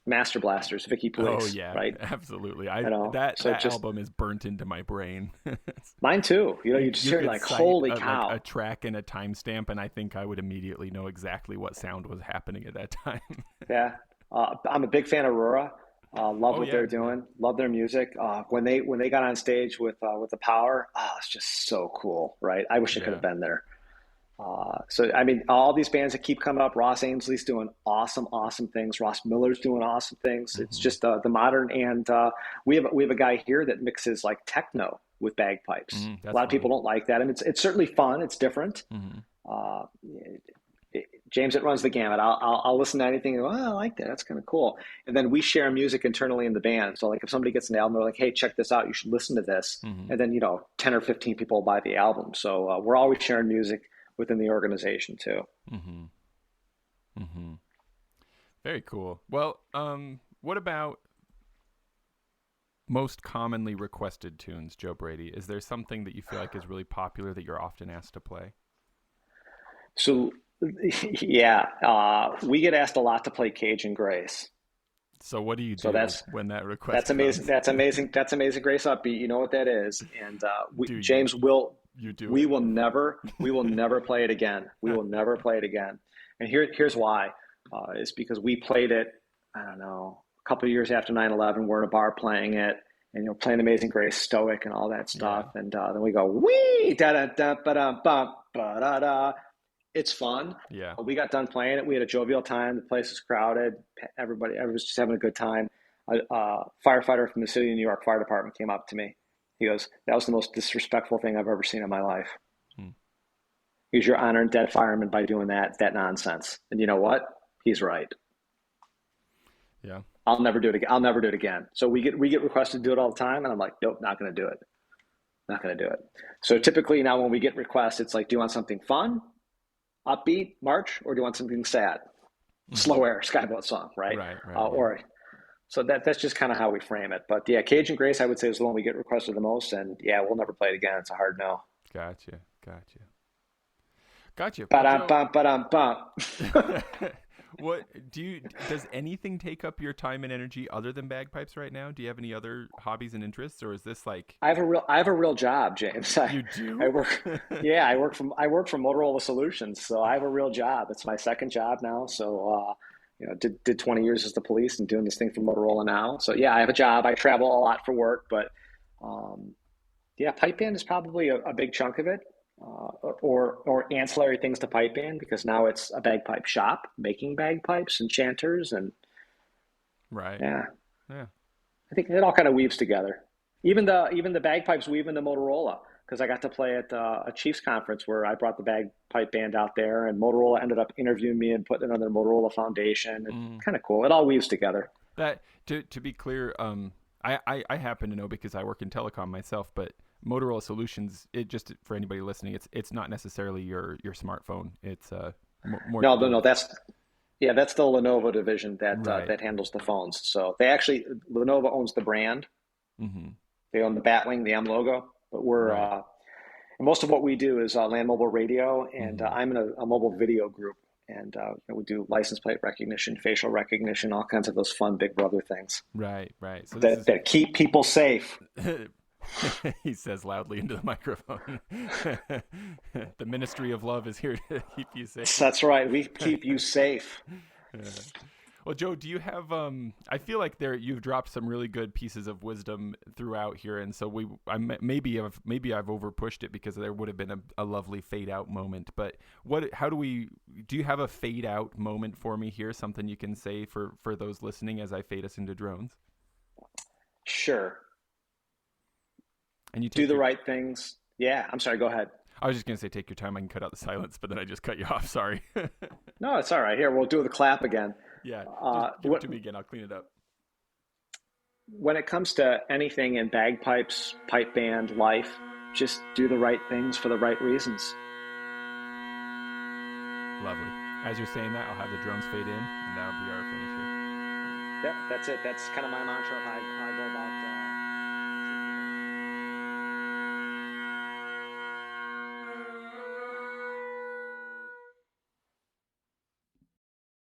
Master Blasters, Vicky Police. Oh yeah, right? Absolutely. That album is burnt into my brain. Mine too. You just hear like, holy cow! Like a track and a timestamp, and I think I would immediately know exactly what sound was happening at that time. Yeah, I'm a big fan of Aurora. Love what they're doing. Love their music. When they got on stage with the Power, it's just so cool, right? I wish I could have been there. So I mean, all these bands that keep coming up. Ross Ainsley's doing awesome things. Ross Miller's doing awesome things. Mm-hmm. It's just the modern, and we have a guy here that mixes like techno with bagpipes. A lot of people don't like that, and it's certainly fun. It's different. Mm-hmm. James, it runs the gamut. I'll listen to anything and go, I like that. That's kind of cool. And then we share music internally in the band. So like if somebody gets an album, they're like, hey, check this out. You should listen to this. Mm-hmm. And then 10 or 15 people buy the album. So we're always sharing music within the organization too. Mm-hmm. Mm-hmm. Very cool. Well, what about most commonly requested tunes, Joe Brady? Is there something that you feel like is really popular that you're often asked to play? So, we get asked a lot to play Cajun Grace. So what do you do when that request That's amazing. comes? That's amazing. That's Amazing Grace upbeat. You know what that is. And James will. We will never play it again. We will never play it again. And here's why. Is because we played it, I don't know, a couple of years after 9/11. We're in a bar playing it, and playing Amazing Grace, Stoic, and all that stuff. And then we go wee da da da ba da ba ba da da. It's fun. Yeah. We got done playing it. We had a jovial time. The place was crowded. Everybody was just having a good time. A firefighter from the city of New York Fire Department came up to me. He goes, "That was the most disrespectful thing I've ever seen in my life." Because you're honoring dead firemen by doing that nonsense. And you know what? He's right. Yeah. I'll never do it again. I'll never do it again. So we get requested to do it all the time, and I'm like, nope, not going to do it. Not going to do it. So typically now when we get requests, it's like, do you want something fun, upbeat, march, or do you want something sad? Slow air, skyboat song, right? Right. Or so that's just kind of how we frame it. But yeah, Cajun Grace, I would say, is the one we get requested the most, and yeah, we'll never play it again. It's a hard no. Gotcha. Ba-dum-bum. What does anything take up your time and energy other than bagpipes right now? Do you have any other hobbies and interests, or is this like I have a real job, James. You do? I work for Motorola Solutions, so I have a real job. It's my second job now. So did 20 years as the police and doing this thing for Motorola now. So yeah, I have a job. I travel a lot for work, but pipe band is probably a big chunk of it. Or ancillary things to pipe band, because now it's a bagpipe shop making bagpipes and chanters and right. Yeah. I think it all kind of weaves together. Even the bagpipes weave into Motorola, because I got to play at a Chiefs conference where I brought the bagpipe band out there, and Motorola ended up interviewing me and putting it on their Motorola Foundation. It's kind of cool. It all weaves together. That to be clear, I happen to know because I work in telecom myself, but Motorola Solutions, it just for anybody listening, it's not necessarily your smartphone. It's more. No, that's the Lenovo division that Right. that handles the phones. So Lenovo owns the brand. Mm-hmm. They own the Batwing, the M logo, but we're Right. most of what we do is land mobile radio, and I'm in a mobile video group, and we do license plate recognition, facial recognition, all kinds of those fun Big Brother things. Right. So that keep people safe. He says loudly into the microphone. The Ministry of Love is here to keep you safe. That's right. We keep you safe. Well, Joe, do you have? I feel like you've dropped some really good pieces of wisdom throughout here, and so maybe I've overpushed it because there would have been a lovely fade out moment. But do you have a fade out moment for me here? Something you can say for those listening as I fade us into drones? Sure. And you do the right things. Yeah, I'm sorry. Go ahead. I was just going to say, take your time. I can cut out the silence, but then I just cut you off. Sorry. No, it's all right. Here, we'll do the clap again. Yeah, just give it to me again. I'll clean it up. When it comes to anything in bagpipes, pipe band, life, just do the right things for the right reasons. Lovely. As you're saying that, I'll have the drums fade in, and that'll be our finisher. Yep, that's it. That's kind of my mantra. I go about